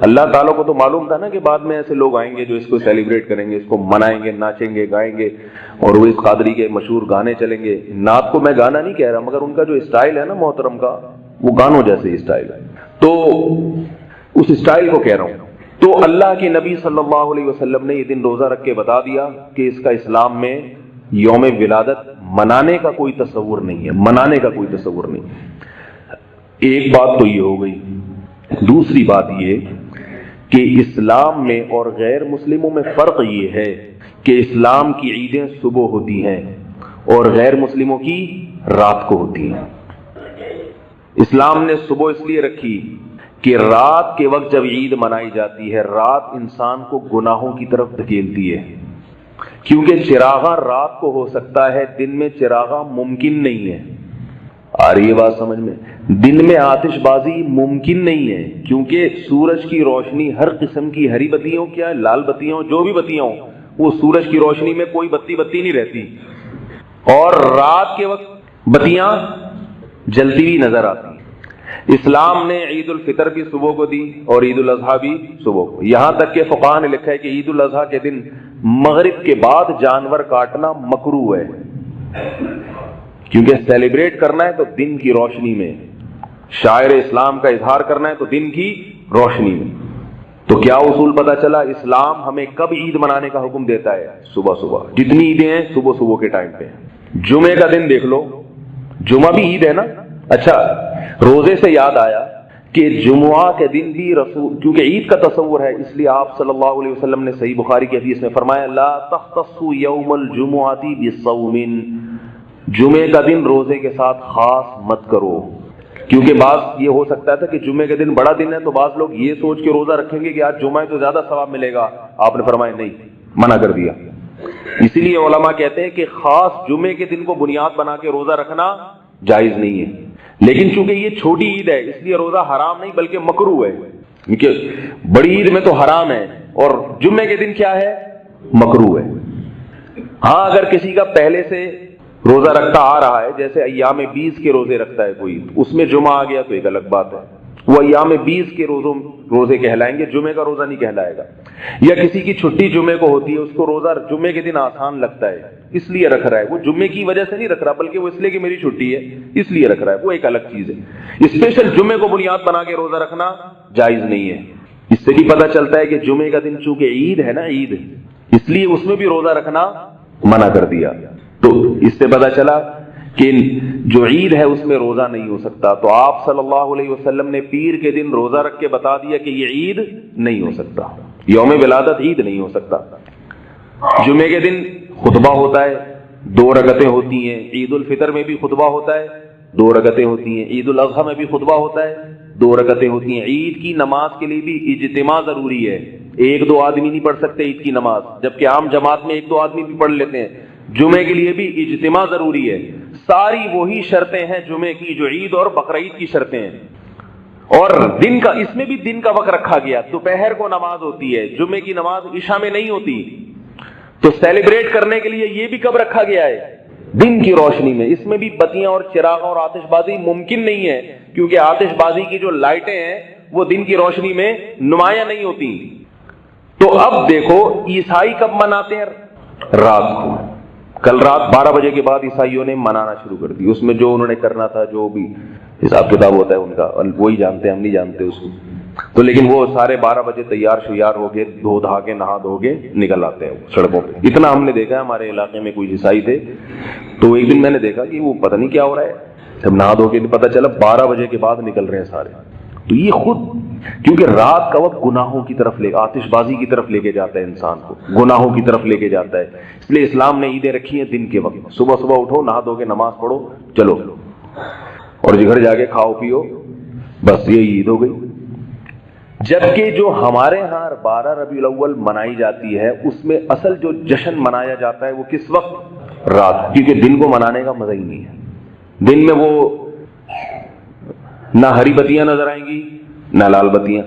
اللہ تعالیٰ کو تو معلوم تھا نا کہ بعد میں ایسے لوگ آئیں گے جو اس کو سیلیبریٹ کریں گے، اس کو منائیں گے، ناچیں گے، گائیں گے، اور وہ اس قادری کے مشہور گانے چلیں گے۔ نعت کو میں گانا نہیں کہہ رہا، مگر ان کا جو اسٹائل ہے نا محترم کا، وہ گانوں جیسے اسٹائل ہے، تو اس اسٹائل کو کہہ رہا ہوں۔ تو اللہ کے نبی صلی اللہ علیہ وسلم نے یہ دن روزہ رکھ کے بتا دیا کہ اس کا اسلام میں یوم ولادت منانے کا کوئی تصور نہیں ہے، منانے کا کوئی تصور نہیں ہے۔ ایک بات تو یہ ہو گئی۔ دوسری بات یہ کہ اسلام میں اور غیر مسلموں میں فرق یہ ہے کہ اسلام کی عیدیں صبح ہوتی ہیں اور غیر مسلموں کی رات کو ہوتی ہیں۔ اسلام نے صبح اس لیے رکھی کہ رات کے وقت جب عید منائی جاتی ہے، رات انسان کو گناہوں کی طرف دھکیلتی ہے، کیونکہ چراغاں رات کو ہو سکتا ہے، دن میں چراغاں ممکن نہیں ہے۔ آ رہی ہے بات سمجھ میں؟ دن میں آتش بازی ممکن نہیں ہے، کیونکہ سورج کی روشنی ہر قسم کی ہری بتیوں، کیا لال بتیوں، جو بھی بتیاں ہوں، وہ سورج کی روشنی میں کوئی بتی نہیں رہتی، اور رات کے وقت بتیاں جلتی ہوئی نظر آتی ہیں۔ اسلام نے عید الفطر بھی صبح کو دی اور عید الاضحیٰ بھی صبح کو، یہاں تک کہ فقہاء نے لکھا ہے کہ عید الاضحیٰ کے دن مغرب کے بعد جانور کاٹنا مکروہ ہے، کیونکہ سیلیبریٹ کرنا ہے تو دن کی روشنی میں، شاعر اسلام کا اظہار کرنا ہے تو دن کی روشنی میں۔ تو کیا اصول پتہ چلا؟ اسلام ہمیں کب عید منانے کا حکم دیتا ہے؟ صبح صبح، جتنی عیدیں ہیں صبح صبح کے ٹائم پہ۔ جمعے کا دن دیکھ لو، جمعہ بھی عید ہے نا۔ اچھا، روزے سے یاد آیا کہ جمعہ کے دن بھی رسول، کیونکہ عید کا تصور ہے، اس لیے آپ صلی اللہ علیہ وسلم نے صحیح بخاری کی حدیث میں فرمایا لا تختصوا یوم الجمعۃ بصوم، جمعے کا دن روزے کے ساتھ خاص مت کرو، کیونکہ بعض یہ ہو سکتا تھا کہ جمعے کے دن بڑا دن ہے تو بعض لوگ یہ سوچ کے روزہ رکھیں گے کہ آج جمعہ ہے تو زیادہ ثواب ملے گا۔ آپ نے فرمایا نہیں، منع کر دیا۔ اسی لیے علماء کہتے ہیں کہ خاص جمعے کے دن کو بنیاد بنا کے روزہ رکھنا جائز نہیں ہے، لیکن چونکہ یہ چھوٹی عید ہے اس لیے روزہ حرام نہیں بلکہ مکروہ ہے، کیونکہ بڑی عید میں تو حرام ہے اور جمعے کے دن کیا ہے؟ مکروہ ہے۔ ہاں اگر کسی کا پہلے سے روزہ رکھتا آ رہا ہے، جیسے ایام 20 کے روزے رکھتا ہے کوئی، اس میں جمعہ آ گیا تو ایک الگ بات ہے، وہ ایام 20 کے روزے کہلائیں گے، جمعے کا روزہ نہیں کہلائے گا۔ یا کسی کی چھٹی جمعے کو ہوتی ہے، اس کو روزہ جمعے کے دن آسان لگتا ہے، اس لیے رکھ رہا ہے، وہ جمعے کی وجہ سے نہیں رکھ رہا، بلکہ وہ اس لیے کہ میری چھٹی ہے اس لیے رکھ رہا ہے، وہ ایک الگ چیز ہے۔ اسپیشل جمعے کو بنیاد بنا کے روزہ رکھنا جائز نہیں ہے۔ اس سے بھی پتہ چلتا ہے کہ جمعے کا دن چونکہ عید ہے نا، عید اس لیے اس میں بھی روزہ رکھنا منع کر دیا۔ تو اس سے پتہ چلا کہ جو عید ہے اس میں روزہ نہیں ہو سکتا۔ تو آپ صلی اللہ علیہ وسلم نے پیر کے دن روزہ رکھ کے بتا دیا کہ یہ عید نہیں ہو سکتا، یوم ولادت عید نہیں ہو سکتا۔ جمعے کے دن خطبہ ہوتا ہے، 2 رکعتیں ہوتی ہیں، عید الفطر میں بھی خطبہ ہوتا ہے، 2 رکعتیں ہوتی ہیں، عید الاضحیٰ میں بھی خطبہ ہوتا ہے، 2 رکعتیں ہوتی ہیں۔ عید کی نماز کے لیے بھی اجتماع ضروری ہے، 1-2 آدمی نہیں پڑھ سکتے عید کی نماز، جبکہ عام جماعت میں 1-2 آدمی بھی پڑھ لیتے ہیں۔ جمعے کے لیے بھی اجتماع ضروری ہے۔ ساری وہی شرطیں ہیں جمعے کی جو عید اور بقرعید کی شرطیں ہیں۔ اور دن کا، اس میں بھی دن کا وقت رکھا گیا، دوپہر کو نماز ہوتی ہے، جمعے کی نماز عشاء میں نہیں ہوتی۔ تو سیلیبریٹ کرنے کے لیے یہ بھی کب رکھا گیا ہے؟ دن کی روشنی میں۔ اس میں بھی بتیاں اور چراغ اور آتش بازی ممکن نہیں ہے، کیونکہ آتش بازی کی جو لائٹیں ہیں وہ دن کی روشنی میں نمایاں نہیں ہوتی۔ تو اب دیکھو عیسائی کب مناتے ہیں؟ رات کو۔ کل رات 12 بجے کے بعد عیسائیوں نے منانا شروع کر دی، اس میں جو انہوں نے کرنا تھا، جو بھی حساب کتاب ہوتا ہے ان کا، وہی جانتے ہیں، ہم نہیں جانتے اس کو۔ تو لیکن وہ سارے 12 بجے تیار شیار ہو کے، دھو دھا کے، نہا دھو کے نکل آتے ہیں سڑکوں پہ۔ اتنا ہم نے دیکھا ہے، ہمارے علاقے میں کوئی عیسائی تھے، تو ایک دن میں نے دیکھا کہ وہ پتہ نہیں کیا ہو رہا ہے، جب نہا دھو کے پتہ چلا 12 بجے کے بعد نکل رہے ہیں سارے۔ تو یہ خود، کیونکہ رات کا وقت گناہوں کی طرف آتش بازی کی طرف لے کے جاتا ہے انسان کو، گناہوں کی طرف لے کے جاتا ہے۔ اس لیے اسلام نے عیدیں رکھی ہیں دن کے وقت، صبح صبح اٹھو، نہا دھو کے نماز پڑھو، چلو، اور گھر جا کے کھاؤ پیو، بس یہ عید ہو گئی۔ جبکہ جو ہمارے ہاں 12 ربیع الاول منائی جاتی ہے، اس میں اصل جو جشن منایا جاتا ہے وہ کس وقت؟ رات، کیونکہ دن کو منانے کا مزہ ہی نہیں ہے۔ دن میں وہ نہ ہری بتیاں نظر آئیں گی نہ لال بتیاں۔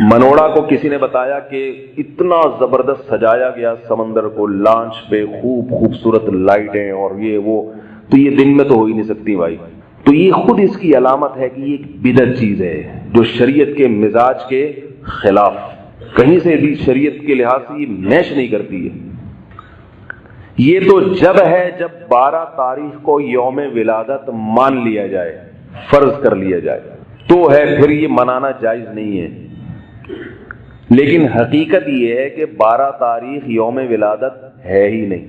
منوڑا کو کسی نے بتایا کہ اتنا زبردست سجایا گیا سمندر کو، لانچ پہ خوبصورت لائٹیں اور یہ وہ، تو یہ دن میں تو ہو ہی نہیں سکتی بھائی۔ تو یہ خود اس کی علامت ہے کہ یہ ایک بدعت چیز ہے جو شریعت کے مزاج کے خلاف، کہیں سے بھی شریعت کے لحاظ سے یہ میچ نہیں کرتی ہے۔ یہ تو جب ہے جب 12 تاریخ کو یوم ولادت مان لیا جائے، فرض کر لیا جائے تو ہے، پھر یہ منانا جائز نہیں ہے۔ لیکن حقیقت یہ ہے کہ 12 تاریخ یوم ولادت ہے ہی نہیں۔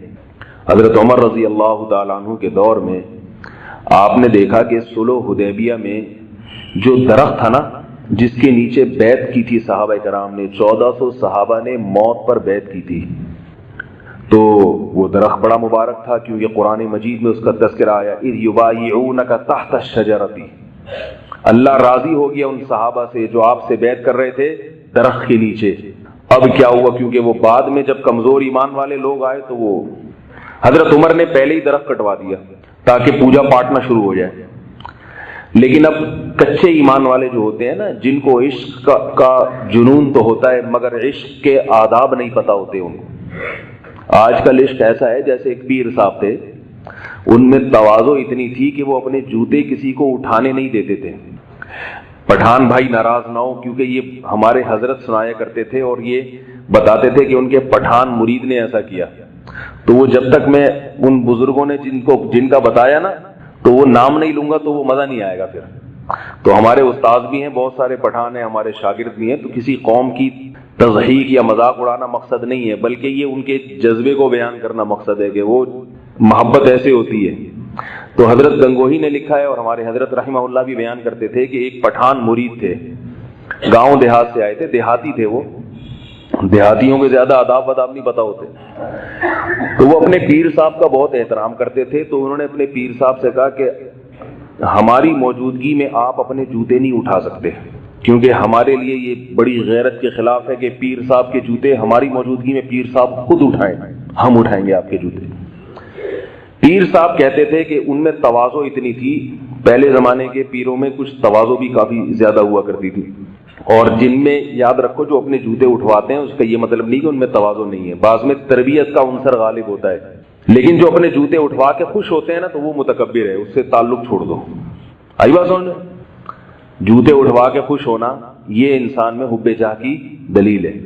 حضرت عمر رضی اللہ تعالیٰ عنہ کے دور میں آپ نے دیکھا کہ صلح حدیبیہ میں جو درخت تھا نا، جس کے نیچے بیعت کی تھی صحابہ کرام نے، 1400 صحابہ نے موت پر بیعت کی تھی، تو وہ درخت بڑا مبارک تھا، کیونکہ قرآن مجید میں اس کا تذکرہ آیا، اذ یبایعونک تحت الشجرۃ۔ اللہ راضی ہو گیا ان صحابہ سے جو آپ سے بیعت کر رہے تھے درخت کے نیچے۔ اب کیا ہوا، کیونکہ وہ بعد میں جب کمزور ایمان والے لوگ آئے تو وہ حضرت عمر نے پہلے ہی درخت کٹوا دیا تاکہ پوجا پاٹ نہ شروع ہو جائے۔ لیکن اب کچے ایمان والے جو ہوتے ہیں نا، جن کو عشق کا جنون تو ہوتا ہے مگر عشق کے آداب نہیں پتہ ہوتے ان کو۔ آج کل عشق ایسا ہے جیسے ایک پیر صاحب تھے، ان میں تواضع اتنی تھی کہ وہ اپنے جوتے کسی کو اٹھانے نہیں دیتے تھے۔ پٹھان بھائی ناراض نہ ہو، کیونکہ یہ ہمارے حضرت سنایا کرتے تھے اور یہ بتاتے تھے کہ ان کے پٹھان مرید نے ایسا کیا۔ تو وہ جب تک میں ان بزرگوں نے جن کا بتایا نا، تو وہ نام نہیں لوں گا تو وہ مزہ نہیں آئے گا پھر۔ تو ہمارے استاد بھی ہیں، بہت سارے پٹھان ہیں، ہمارے شاگرد بھی ہیں، تو کسی قوم کی تضحیک یا مذاق اڑانا مقصد نہیں ہے، بلکہ یہ ان کے جذبے کو بیان کرنا مقصد ہے کہ وہ محبت ایسے ہوتی ہے۔ تو حضرت گنگوہی نے لکھا ہے اور ہمارے حضرت رحمہ اللہ بھی بیان کرتے تھے کہ ایک پٹھان مرید تھے، گاؤں دیہات سے آئے تھے، دیہاتی تھے وہ، دیہاتیوں کے زیادہ آداب وداب نہیں پتہ ہوتے، تو وہ اپنے پیر صاحب کا بہت احترام کرتے تھے۔ تو انہوں نے اپنے پیر صاحب سے کہا کہ ہماری موجودگی میں آپ اپنے جوتے نہیں اٹھا سکتے، کیونکہ ہمارے لیے یہ بڑی غیرت کے خلاف ہے کہ پیر صاحب کے جوتے ہماری موجودگی میں پیر صاحب خود اٹھائیں، ہم اٹھائیں گے آپ کے جوتے۔ پیر صاحب کہتے تھے کہ ان میں تواضع اتنی تھی، پہلے زمانے کے پیروں میں کچھ تواضع بھی کافی زیادہ ہوا کرتی تھی، اور جن میں یاد رکھو جو اپنے جوتے اٹھواتے ہیں اس کا یہ مطلب نہیں کہ ان میں تواضع نہیں ہے، بعض میں تربیت کا عنصر غالب ہوتا ہے، لیکن جو اپنے جوتے اٹھوا کے خوش ہوتے ہیں نا تو وہ متکبر ہے، اس سے تعلق چھوڑ دو۔ آئی بات سمجھ؟ جوتے اٹھوا کے خوش ہونا یہ انسان میں حب جاہ کی دلیل ہے۔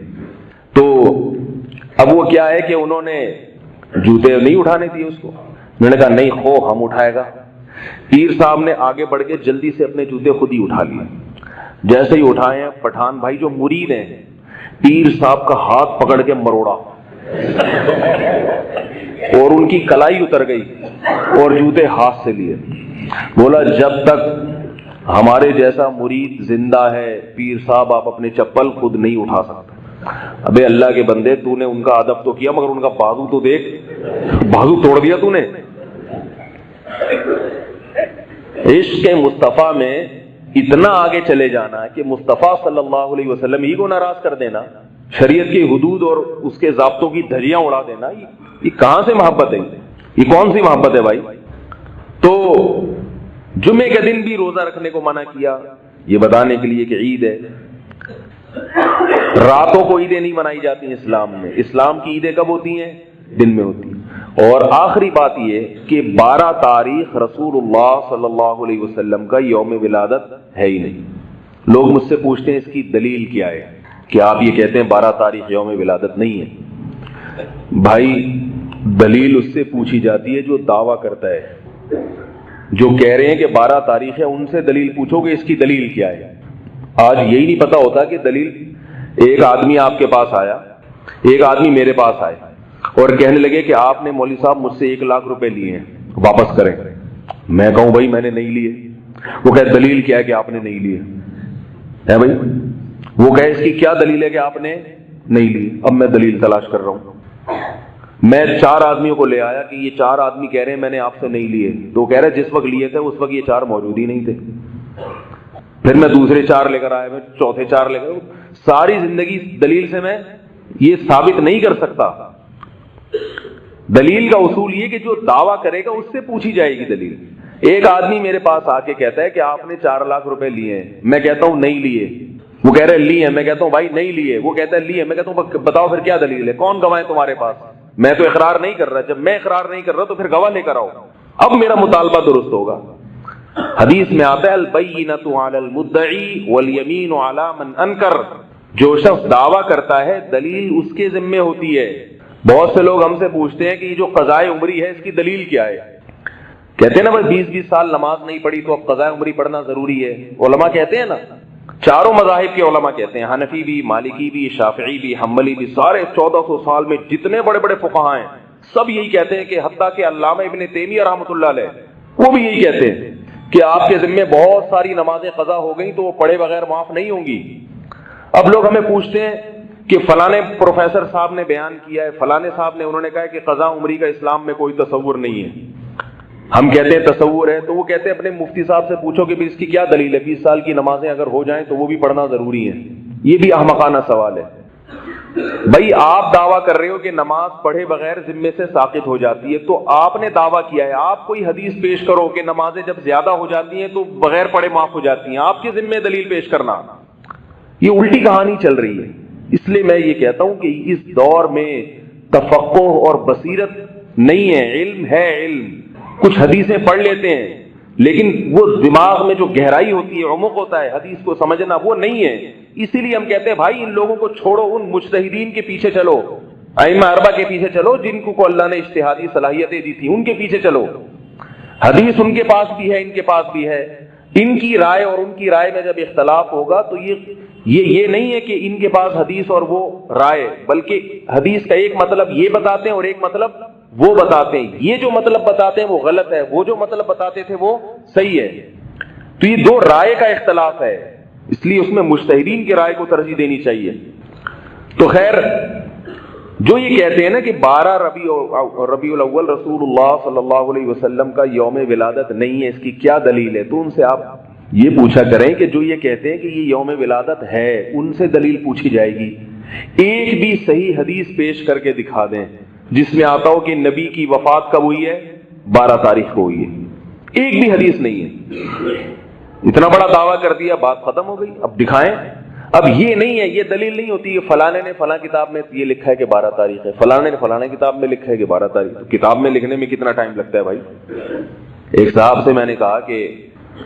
تو اب وہ کیا ہے کہ انہوں نے جوتے نہیں اٹھانے دیے اس کو. میں نے کہا نہیں خو ہم اٹھائے گا. پیر صاحب نے آگے بڑھ کے جلدی سے اپنے جوتے خود ہی اٹھا لیے. جیسے ہی اٹھائے ہیں, پٹھان بھائی جو مرید ہیں, پیر صاحب کا ہاتھ پکڑ کے مروڑا اور ان کی کلائی اتر گئی اور جوتے ہاتھ سے لیے. بولا جب تک ہمارے جیسا مرید زندہ ہے پیر صاحب آپ اپنے چپل خود نہیں اٹھا سکتے. ابے اللہ کے بندے, تو نے ان کا ادب تو کیا مگر ان کا بازو تو دیکھ, بازو توڑ دیا تو نے. عشق مصطفیٰ میں اتنا آگے چلے جانا ہے کہ مصطفیٰ صلی اللہ علیہ وسلم ہی کو ناراض کر دینا, شریعت کی حدود اور اس کے ضابطوں کی دھجیاں اڑا دینا, یہ کہاں سے محبت ہے؟ یہ کون سی محبت ہے بھائی؟ تو جمعے کے دن بھی روزہ رکھنے کو منع کیا, یہ بتانے کے لیے کہ عید ہے. راتوں کو عیدیں نہیں منائی جاتی اسلام میں. اسلام کی عیدیں کب ہوتی ہیں؟ دن میں ہوتی ہیں. اور آخری بات یہ کہ 12 تاریخ رسول اللہ صلی اللہ علیہ وسلم کا یوم ولادت ہے ہی نہیں. لوگ مجھ سے پوچھتے ہیں اس کی دلیل کیا ہے کہ آپ یہ کہتے ہیں 12 تاریخ یوم ولادت نہیں ہے. بھائی دلیل اس سے پوچھی جاتی ہے جو دعویٰ کرتا ہے. جو کہہ رہے ہیں کہ 12 تاریخ ہے ان سے دلیل پوچھو کہ اس کی دلیل کیا ہے. آج یہی نہیں پتا ہوتا کہ دلیل. ایک آدمی آپ کے پاس آیا, ایک آدمی میرے پاس آئے اور کہنے لگے کہ آپ نے مولوی صاحب مجھ سے 1 لاکھ روپے لیے ہیں, واپس کریں. میں کہوں بھائی میں نے نہیں لیے. وہ کہے دلیل کیا ہے کہ آپ نے نہیں لیے ہے بھائی. وہ کہے اس کی کیا دلیل ہے کہ آپ نے نہیں لیے. اب میں دلیل تلاش کر رہا ہوں. میں 4 آدمیوں کو لے آیا کہ یہ 4 آدمی کہہ رہے ہیں میں نے آپ سے نہیں لیے. تو وہ کہہ رہے جس وقت لیے تھے اس وقت یہ 4 موجود ہی نہیں تھے. پھر میں دوسرے 4 لے کر آیا, میں چوتھے 4 لے کر. ساری زندگی دلیل سے میں یہ ثابت نہیں کر سکتا. دلیل کا اصول یہ کہ جو دعویٰ کرے گا اس سے پوچھی جائے گی دلیل. ایک آدمی میرے پاس آ کے کہتا ہے کہ آپ نے 4 لاکھ روپے لیے ہیں. میں کہتا ہوں نہیں لیے. وہ کہہ رہے لیے ہیں. میں کہتا ہوں بھائی نہیں لیے. وہ کہتا ہے لیے. میں کہتا ہوں بتاؤ پھر کیا دلیل ہے, کون گواہ ہے تمہارے پاس؟ میں تو اقرار نہیں کر رہا. جب میں اقرار نہیں کر رہا تو پھر گواہ لے کر آؤ. اب میرا مطالبہ درست ہوگا. حدیث میں آتا ہے البینۃ علی المدعی والیمین علی من انکر. جو شخص دعویٰ کرتا ہے دلیل اس کے ذمے ہوتی ہے. بہت سے لوگ ہم سے پوچھتے ہیں کہ یہ جو قضائے عمری ہے اس کی دلیل کیا ہے. کہتے ہیں نا بھائی 20 سال نماز نہیں پڑھی تو اب قضائے عمری پڑھنا ضروری ہے. علماء کہتے ہیں نا, چاروں مذاہب کے علماء کہتے ہیں, حنفی بھی, مالکی بھی, شافعی بھی, حنبلی بھی, سارے 1400 سال میں جتنے بڑے بڑے فقہاء ہیں سب یہی کہتے ہیں کہ حتیٰ کہ علامہ ابن تیمیہ رحمۃ اللہ علیہ وہ بھی یہی کہتے ہیں کہ آپ کے ذمے بہت ساری نمازیں قضا ہو گئیں تو وہ پڑھے بغیر معاف نہیں ہوں گی. اب لوگ ہمیں پوچھتے ہیں کہ فلانے پروفیسر صاحب نے بیان کیا ہے, فلانے صاحب نے, انہوں نے کہا کہ قضا عمری کا اسلام میں کوئی تصور نہیں ہے. ہم کہتے ہیں تصور ہے. تو وہ کہتے ہیں اپنے مفتی صاحب سے پوچھو کہ اس کی کیا دلیل ہے. 20 سال کی نمازیں اگر ہو جائیں تو وہ بھی پڑھنا ضروری ہے. یہ بھی احمقانہ سوال ہے. بھائی آپ دعویٰ کر رہے ہو کہ نماز پڑھے بغیر ذمے سے ساقط ہو جاتی ہے, تو آپ نے دعویٰ کیا ہے, آپ کوئی حدیث پیش کرو کہ نمازیں جب زیادہ ہو جاتی ہیں تو بغیر پڑھے معاف ہو جاتی ہیں. آپ کے ذمے دلیل پیش کرنا, یہ الٹی کہانی چل رہی ہے. اس لیے میں یہ کہتا ہوں کہ اس دور میں تفقہ اور بصیرت نہیں ہے, علم ہے. علم کچھ حدیثیں پڑھ لیتے ہیں لیکن وہ دماغ میں جو گہرائی ہوتی ہے, عمق ہوتا ہے, حدیث کو سمجھنا وہ نہیں ہے. اسی لیے ہم کہتے ہیں بھائی ان لوگوں کو چھوڑو, ان مجتہدین کے پیچھے چلو, ائمہ اربعہ کے پیچھے چلو جن کو اللہ نے اجتہادی صلاحیتیں دی تھی, ان کے پیچھے چلو. حدیث ان کے پاس بھی ہے, ان کے پاس بھی ہے. ان کی رائے اور ان کی رائے میں جب اختلاف ہوگا تو یہ نہیں ہے کہ ان کے پاس حدیث اور وہ رائے, بلکہ حدیث کا ایک مطلب یہ بتاتے ہیں اور ایک مطلب وہ بتاتے ہیں. یہ جو مطلب بتاتے ہیں وہ غلط ہے, وہ جو مطلب بتاتے تھے وہ صحیح ہے. تو یہ 2 رائے کا اختلاف ہے, اس لیے اس میں مجتہدین کی رائے کو ترجیح دینی چاہیے. تو خیر جو یہ کہتے ہیں نا کہ 12 ربیع الاول رسول اللہ صلی اللہ علیہ وسلم کا یوم ولادت نہیں ہے, اس کی کیا دلیل ہے؟ تو ان سے آپ یہ پوچھا کریں کہ جو یہ کہتے ہیں کہ یہ یوم ولادت ہے ان سے دلیل پوچھی جائے گی. ایک بھی صحیح حدیث پیش کر کے دکھا دیں جس میں آتا ہو کہ نبی کی وفات کب ہوئی ہے, 12 تاریخ کو ہوئی ہے. ایک بھی حدیث نہیں ہے. اتنا بڑا دعویٰ کر دیا, بات ختم ہو گئی. اب دکھائیں. اب یہ نہیں ہے, یہ دلیل نہیں ہوتی کہ فلانے نے فلاں کتاب میں یہ لکھا ہے کہ 12 تاریخ ہے, فلانے نے فلانے کتاب میں لکھا ہے کہ 12 تاریخ. تو کتاب میں لکھنے میں کتنا ٹائم لگتا ہے بھائی. ایک صاحب سے میں نے کہا کہ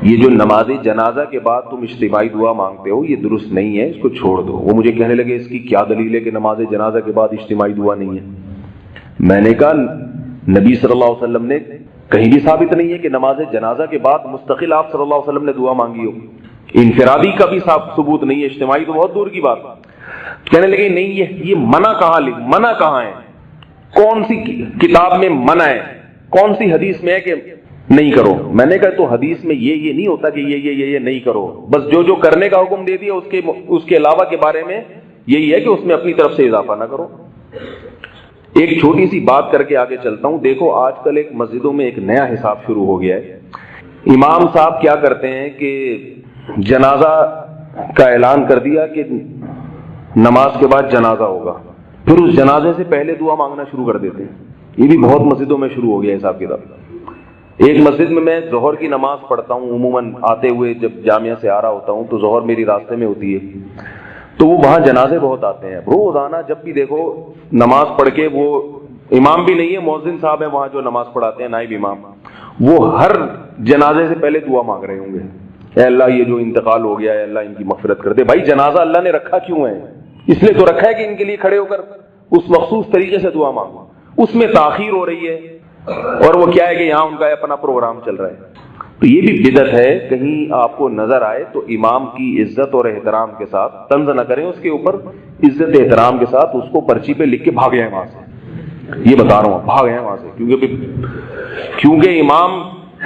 یہ جو نماز جنازہ کے بعد تم اجتماعی دعا مانگتے ہو یہ درست نہیں ہے, اس کو چھوڑ دو. وہ مجھے کہنے لگے اس کی کیا دلیل ہے کہ نماز جنازہ کے بعد اجتماعی دعا نہیں ہے. میں نے کہا نبی صلی اللہ علیہ وسلم نے کہیں بھی ثابت نہیں ہے کہ نماز جنازہ کے بعد مستقل آپ صلی اللہ علیہ وسلم نے دعا مانگی ہو. انفرادی کا بھی ثبوت نہیں ہے، اجتماعی تو بہت دور کی بات. کہنے لگے نہیں یہ منع کہاں ہے؟ کون سی کتاب میں منع ہے؟ کون سی حدیث میں ہے کہ نہیں کرو؟ میں نے کہا تو حدیث میں یہ نہیں ہوتا کہ یہ نہیں کرو، بس جو کرنے کا حکم دے دیا اس کے علاوہ کے بارے میں یہی ہے کہ اس میں اپنی طرف سے اضافہ نہ کرو. ایک چھوٹی سی بات کر کے آگے چلتا ہوں. دیکھو آج کل ایک مسجدوں میں ایک نیا حساب شروع ہو گیا ہے. امام صاحب کیا کرتے ہیں کہ جنازہ کا اعلان کر دیا کہ نماز کے بعد جنازہ ہوگا، پھر اس جنازے سے پہلے دعا مانگنا شروع کر دیتے ہیں. یہ بھی بہت مسجدوں میں شروع ہو گیا حساب کتاب. ایک مسجد میں ظہر کی نماز پڑھتا ہوں، عموماً آتے ہوئے جب جامعہ سے آ رہا ہوتا ہوں تو ظہر میری راستے میں ہوتی ہے، تو وہ وہاں جنازے بہت آتے ہیں. روزانہ جب بھی دیکھو نماز پڑھ کے، وہ امام بھی نہیں ہے، مؤذن صاحب ہیں وہاں جو نماز پڑھاتے ہیں، نائب امام، وہ ہر جنازے سے پہلے دعا مانگ رہے ہوں گے، اے اللہ یہ جو انتقال ہو گیا ہے اللہ ان کی مغفرت کر دے. بھائی جنازہ اللہ نے رکھا کیوں ہے؟ اس لیے تو رکھا ہے کہ ان کے لیے کھڑے ہو کر اس مخصوص طریقے سے دعا مانگو. اس میں تاخیر ہو رہی ہے اور وہ کیا ہے کہ یہاں ان کا اپنا پروگرام چل رہا ہے. تو یہ بھی بدعت ہے. کہیں آپ کو نظر آئے تو امام کی عزت اور احترام کے ساتھ طنز نہ کریں، اس کے اوپر عزت احترام کے ساتھ اس کو پرچی پہ لکھ کے بھاگ جائیں وہاں سے. یہ بتا رہا ہوں بھاگ جائیں وہاں سے، کیونکہ امام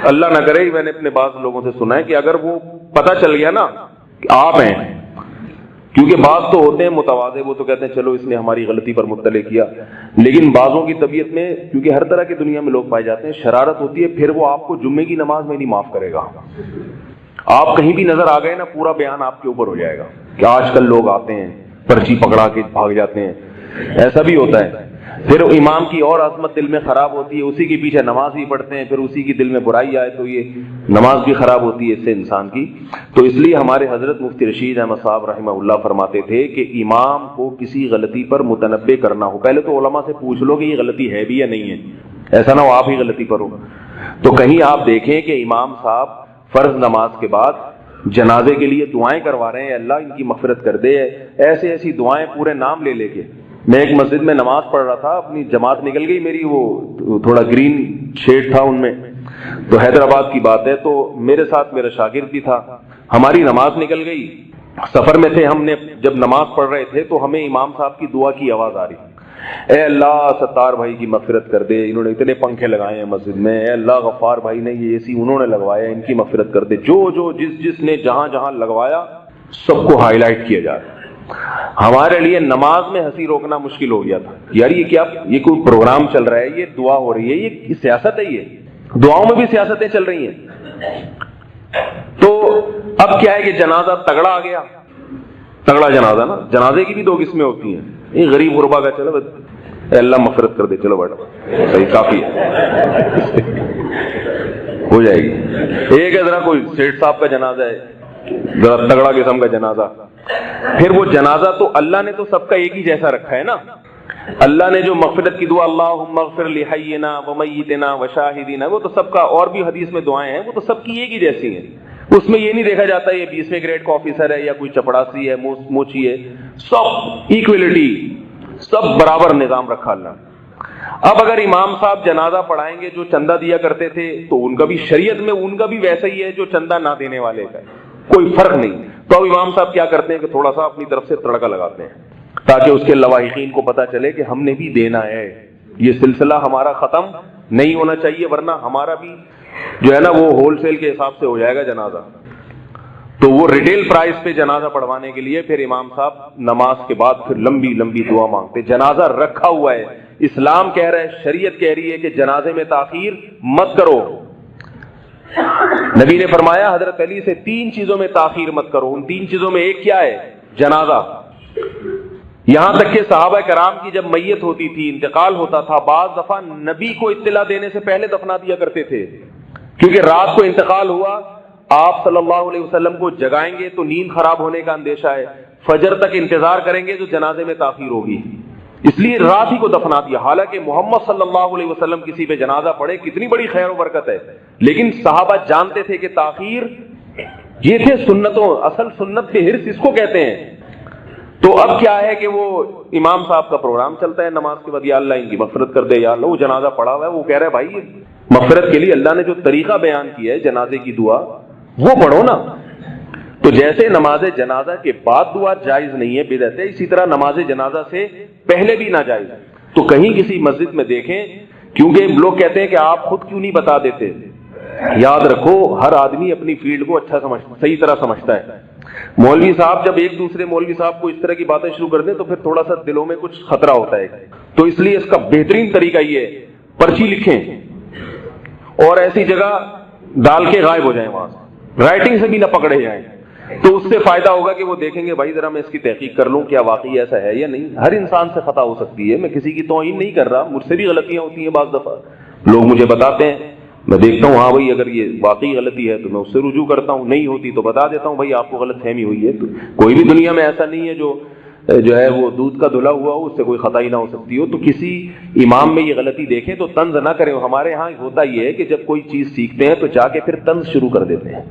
اللہ نہ کرے، میں نے اپنے بعض لوگوں سے سنا ہے کہ اگر وہ پتہ چل گیا نا کہ آپ ہیں، کیونکہ بعض تو ہوتے ہیں متواضع، وہ تو کہتے ہیں چلو اس نے ہماری غلطی پر مطلع کیا، لیکن بعضوں کی طبیعت میں، کیونکہ ہر طرح کی دنیا میں لوگ پائے جاتے ہیں، شرارت ہوتی ہے، پھر وہ آپ کو جمعے کی نماز میں نہیں معاف کرے گا. آپ کہیں بھی نظر آ گئے نا، پورا بیان آپ کے اوپر ہو جائے گا کہ آج کل لوگ آتے ہیں پرچی پکڑا کے بھاگ جاتے ہیں. ایسا بھی ہوتا ہے. پھر امام کی اور عظمت دل میں خراب ہوتی ہے، اسی کے پیچھے نماز ہی پڑھتے ہیں، پھر اسی کی دل میں برائی آئے تو یہ نماز بھی خراب ہوتی ہے اس سے انسان کی. تو اس لیے ہمارے حضرت مفتی رشید احمد صاحب رحمہ اللہ فرماتے تھے کہ امام کو کسی غلطی پر متنبہ کرنا ہو، پہلے تو علماء سے پوچھ لو کہ یہ غلطی ہے بھی یا نہیں ہے، ایسا نہ ہو آپ ہی غلطی کرو. تو کہیں آپ دیکھیں کہ امام صاحب فرض نماز کے بعد جنازے کے لیے دعائیں کروا رہے ہیں، اللہ ان کی مغفرت کر دے، ایسی دعائیں پورے نام لے کے. میں ایک مسجد میں نماز پڑھ رہا تھا، اپنی جماعت نکل گئی میری، وہ تھوڑا گرین شیڈ تھا ان میں، تو حیدرآباد کی بات ہے، تو میرے ساتھ میرا شاگرد بھی تھا. ہماری نماز نکل گئی، سفر میں تھے ہم نے، جب نماز پڑھ رہے تھے تو ہمیں امام صاحب کی دعا کی آواز آ رہی، اے اللہ ستار بھائی کی مغفرت کر دے، انہوں نے اتنے پنکھے لگائے ہیں مسجد میں، اے اللہ غفار بھائی نے یہ اے سی انہوں نے لگوایا، ان کی مغفرت کر دے. جو جس نے جہاں لگوایا سب کو ہائی لائٹ کیا جا رہا ہے. ہمارے لیے نماز میں ہنسی روکنا مشکل ہو گیا تھا. یار یہ کوئی پروگرام چل رہا ہے، یہ دعا ہو رہی ہے، یہ سیاست ہے، یہ دعاؤں میں بھی سیاستیں چل رہی ہیں. تو اب کیا ہے کہ جنازہ تگڑا آ گیا، تگڑا جنازہ نا، جنازے کی بھی دو قسمیں ہوتی ہیں. یہ غریب غربا کا چلو اے اللہ مغفرت کر دے، چلو بیٹھو صحیح کافی ہے ہو جائے گی. ایک ہے ذرا کوئی سیٹھ صاحب کا جنازہ ہے، ذرا تگڑا قسم کا جنازہ. پھر وہ جنازہ تو اللہ نے تو سب کا ایک ہی جیسا رکھا ہے نا. اللہ نے جو مغفرت کی دعا اللہم اغفر لحینا ومیتنا وشاہدینا، وہ تو سب کا، اور بھی حدیث میں دعائیں ہیں، وہ تو سب کی ایک ہی جیسی ہیں. اس میں یہ نہیں دیکھا جاتا یہ 20ویں گریڈ کا آفیسر ہے یا کوئی چپڑاسی ہے، موچی ہے، سب ایکویلٹی، سب برابر نظام رکھا اللہ. اب اگر امام صاحب جنازہ پڑھائیں گے جو چندہ دیا کرتے تھے تو ان کا بھی شریعت میں ان کا بھی ویسا ہی ہے جو چندہ نہ دینے والے کا، کوئی فرق نہیں. تو اب امام صاحب کیا کرتے ہیں کہ تھوڑا سا اپنی طرف سے تڑکا لگاتے ہیں تاکہ اس کے لواحقین کو پتا چلے کہ ہم نے بھی دینا ہے. یہ سلسلہ ہمارا ختم نہیں ہونا چاہیے، ورنہ ہمارا بھی جو ہے نا وہ ہول سیل کے حساب سے ہو جائے گا جنازہ. تو وہ ریٹیل پرائز پہ جنازہ پڑھوانے کے لیے پھر امام صاحب نماز کے بعد پھر لمبی لمبی دعا مانگتے. جنازہ رکھا ہوا ہے، اسلام کہہ رہا ہے، شریعت کہہ رہی ہے کہ جنازے میں تاخیر مت کرو. نبی نے فرمایا حضرت علی سے 3 چیزوں میں تاخیر مت کرو. ان 3 چیزوں میں ایک کیا ہے؟ جنازہ. یہاں تک کہ صحابہ کرام کی جب میت ہوتی تھی، انتقال ہوتا تھا، بعض دفعہ نبی کو اطلاع دینے سے پہلے دفنا دیا کرتے تھے، کیونکہ رات کو انتقال ہوا، آپ صلی اللہ علیہ وسلم کو جگائیں گے تو نیند خراب ہونے کا اندیشہ ہے، فجر تک انتظار کریں گے تو جنازے میں تاخیر ہوگی، اس لیے رات ہی کو دفنا دیا. حالانکہ محمد صلی اللہ علیہ وسلم کسی پہ جنازہ پڑھے کتنی بڑی خیر و برکت ہے، لیکن صحابہ جانتے تھے کہ تاخیر، یہ تھے سنتوں، اصل سنت پہ حرص اس کو کہتے ہیں. تو اب کیا ہے کہ وہ امام صاحب کا پروگرام چلتا ہے نماز کے بعد، یا اللہ ان کی مغفرت کر دے، یا اللہ، وہ جنازہ پڑا ہوا ہے، وہ کہہ رہا ہے بھائی مغفرت کے لیے اللہ نے جو طریقہ بیان کیا ہے جنازے کی دعا وہ پڑھو نا۔ تو جیسے نماز جنازہ کے بعد دعا جائز نہیں ہے، بدعت ہے، اسی طرح نماز جنازہ سے پہلے بھی ناجائز ہے۔ تو کہیں کسی مسجد میں دیکھیں، کیونکہ لوگ کہتے ہیں کہ آپ خود کیوں نہیں بتا دیتے، یاد رکھو ہر آدمی اپنی فیلڈ کو اچھا صحیح طرح سمجھتا ہے۔ مولوی صاحب جب ایک دوسرے مولوی صاحب کو اس طرح کی باتیں شروع کر دیں تو پھر تھوڑا سا دلوں میں کچھ خطرہ ہوتا ہے، تو اس لیے اس کا بہترین طریقہ یہ ہے پرچی لکھیں اور ایسی جگہ ڈال کے غائب ہو جائیں، وہاں سے رائٹنگ سے بھی نہ پکڑے جائیں، تو اس سے فائدہ ہوگا کہ وہ دیکھیں گے بھائی ذرا میں اس کی تحقیق کر لوں کیا واقعی ایسا ہے یا نہیں۔ ہر انسان سے خطا ہو سکتی ہے، میں کسی کی توہین نہیں کر رہا، مجھ سے بھی غلطیاں ہوتی ہیں، بعض دفعہ لوگ مجھے بتاتے ہیں، میں دیکھتا ہوں ہاں بھائی اگر یہ واقعی غلطی ہے تو میں اس سے رجوع کرتا ہوں، نہیں ہوتی تو بتا دیتا ہوں بھائی آپ کو غلط فہمی ہوئی ہے۔ تو کوئی بھی دنیا میں ایسا نہیں ہے جو ہے وہ دودھ کا دھلا ہوا ہو، اس سے کوئی خطا ہی نہ ہو سکتی ہو۔ تو کسی امام میں یہ غلطی دیکھیں تو طنز نہ کریں۔ ہمارے ہاں ہوتا یہ ہے کہ جب کوئی چیز سیکھتے ہیں تو جا کے پھر طنز شروع کر دیتے ہیں،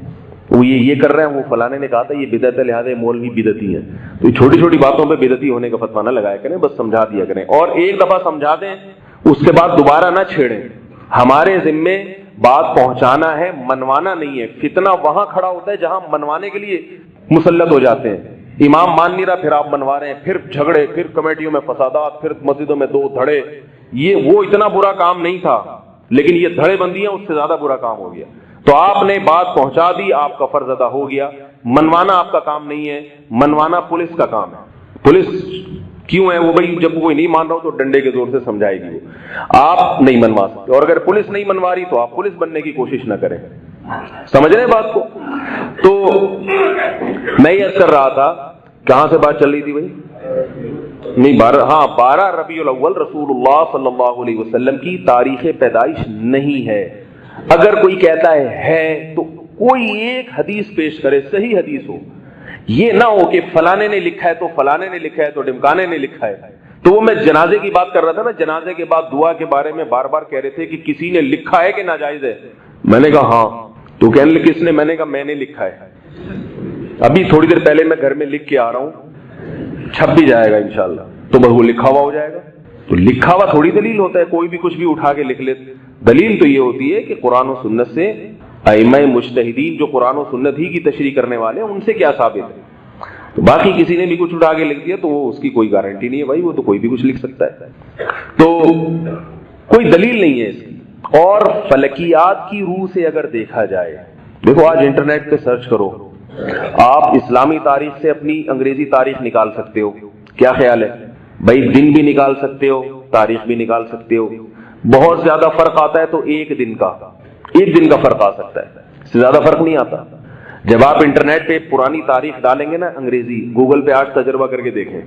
وہ یہ کر رہے ہیں، وہ فلانے نے کہا تھا یہ بدعت ہے لہٰذا مولوی بدعتی ہیں۔ تو چھوٹی چھوٹی باتوں پہ بدعتی ہونے کا فتویٰ نہ لگایا کریں، بس سمجھا دیا کریں، اور ایک دفعہ سمجھا دیں اس کے بعد دوبارہ نہ چھیڑیں۔ ہمارے ذمے بات پہنچانا ہے، منوانا نہیں ہے۔ فتنہ وہاں کھڑا ہوتا ہے جہاں منوانے کے لیے مسلط ہو جاتے ہیں، امام مان نہیں رہا پھر آپ منوا رہے ہیں، پھر جھگڑے، پھر کمیٹیوں میں فسادات، پھر مسجدوں میں دو دھڑے۔ وہ اتنا برا کام نہیں تھا، لیکن یہ دھڑے بندیاں اس سے زیادہ برا کام ہو گیا۔ تو آپ نے بات پہنچا دی، آپ کا فرض ادا ہو گیا۔ منوانا آپ کا کام نہیں ہے، منوانا پولیس کا کام ہے۔ پولیس کیوں ہے وہ بھائی جب کوئی نہیں مان رہا ہو تو ڈنڈے کے زور سے سمجھائے گی، وہ آپ نہیں منوا سکتے، اور اگر پولیس نہیں منوا رہی تو آپ پولیس بننے کی کوشش نہ کریں۔ سمجھ رہے ہیں بات کو؟ تو میں یہ کر رہا تھا، کہاں سے بات چل رہی تھی بھائی؟ نہیں 12 ربیع الاول رسول اللہ صلی اللہ علیہ وسلم کی تاریخ پیدائش نہیں ہے۔ اگر کوئی کہتا ہے تو کوئی ایک حدیث پیش کرے، صحیح حدیث ہو، یہ نہ ہو کہ فلانے نے لکھا ہے تو فلانے نے لکھا ہے تو ڈمکانے نے لکھا ہے۔ تو وہ میں جنازے کی بات کر رہا تھا نا، جنازے کے بعد دعا کے بارے میں بار بار کہہ رہے تھے کہ کسی نے لکھا ہے کہ ناجائز ہے۔ میں نے کہا ہاں، تو کہنے لگے کس نے؟ میں نے کہا میں نے لکھا ہے، ابھی تھوڑی دیر پہلے میں گھر میں لکھ کے آ رہا ہوں، چھپ بھی جائے گا انشاءاللہ، تو بس وہ لکھا ہوا ہو جائے گا۔ تو لکھا ہوا تھوڑی دلیل ہوتا ہے، کوئی بھی کچھ بھی اٹھا کے لکھ لیتے۔ دلیل تو یہ ہوتی ہے کہ قرآن و سنت سے ائمہ مجتہدین جو قرآن و سنت ہی کی تشریح کرنے والے ہیں ان سے کیا ثابت ہے۔ تو باقی کسی نے بھی کچھ اٹھا کے لکھ دیا تو وہ اس کی کوئی گارنٹی نہیں ہے بھائی، وہ تو کوئی بھی کچھ لکھ سکتا ہے، تو کوئی دلیل نہیں ہے اس کی۔ اور فلکیات کی روح سے اگر دیکھا جائے، دیکھو آج انٹرنیٹ پہ سرچ کرو، آپ اسلامی تاریخ سے اپنی انگریزی تاریخ نکال سکتے ہو، کیا خیال ہے بھائی؟ دن بھی نکال سکتے ہو، تاریخ بھی نکال سکتے ہو۔ بہت زیادہ فرق آتا ہے تو ایک دن کا فرق آ سکتا ہے، اس سے زیادہ فرق نہیں آتا۔ جب آپ انٹرنیٹ پہ پرانی تاریخ ڈالیں گے نا انگریزی، گوگل پہ آج تجربہ کر کے دیکھیں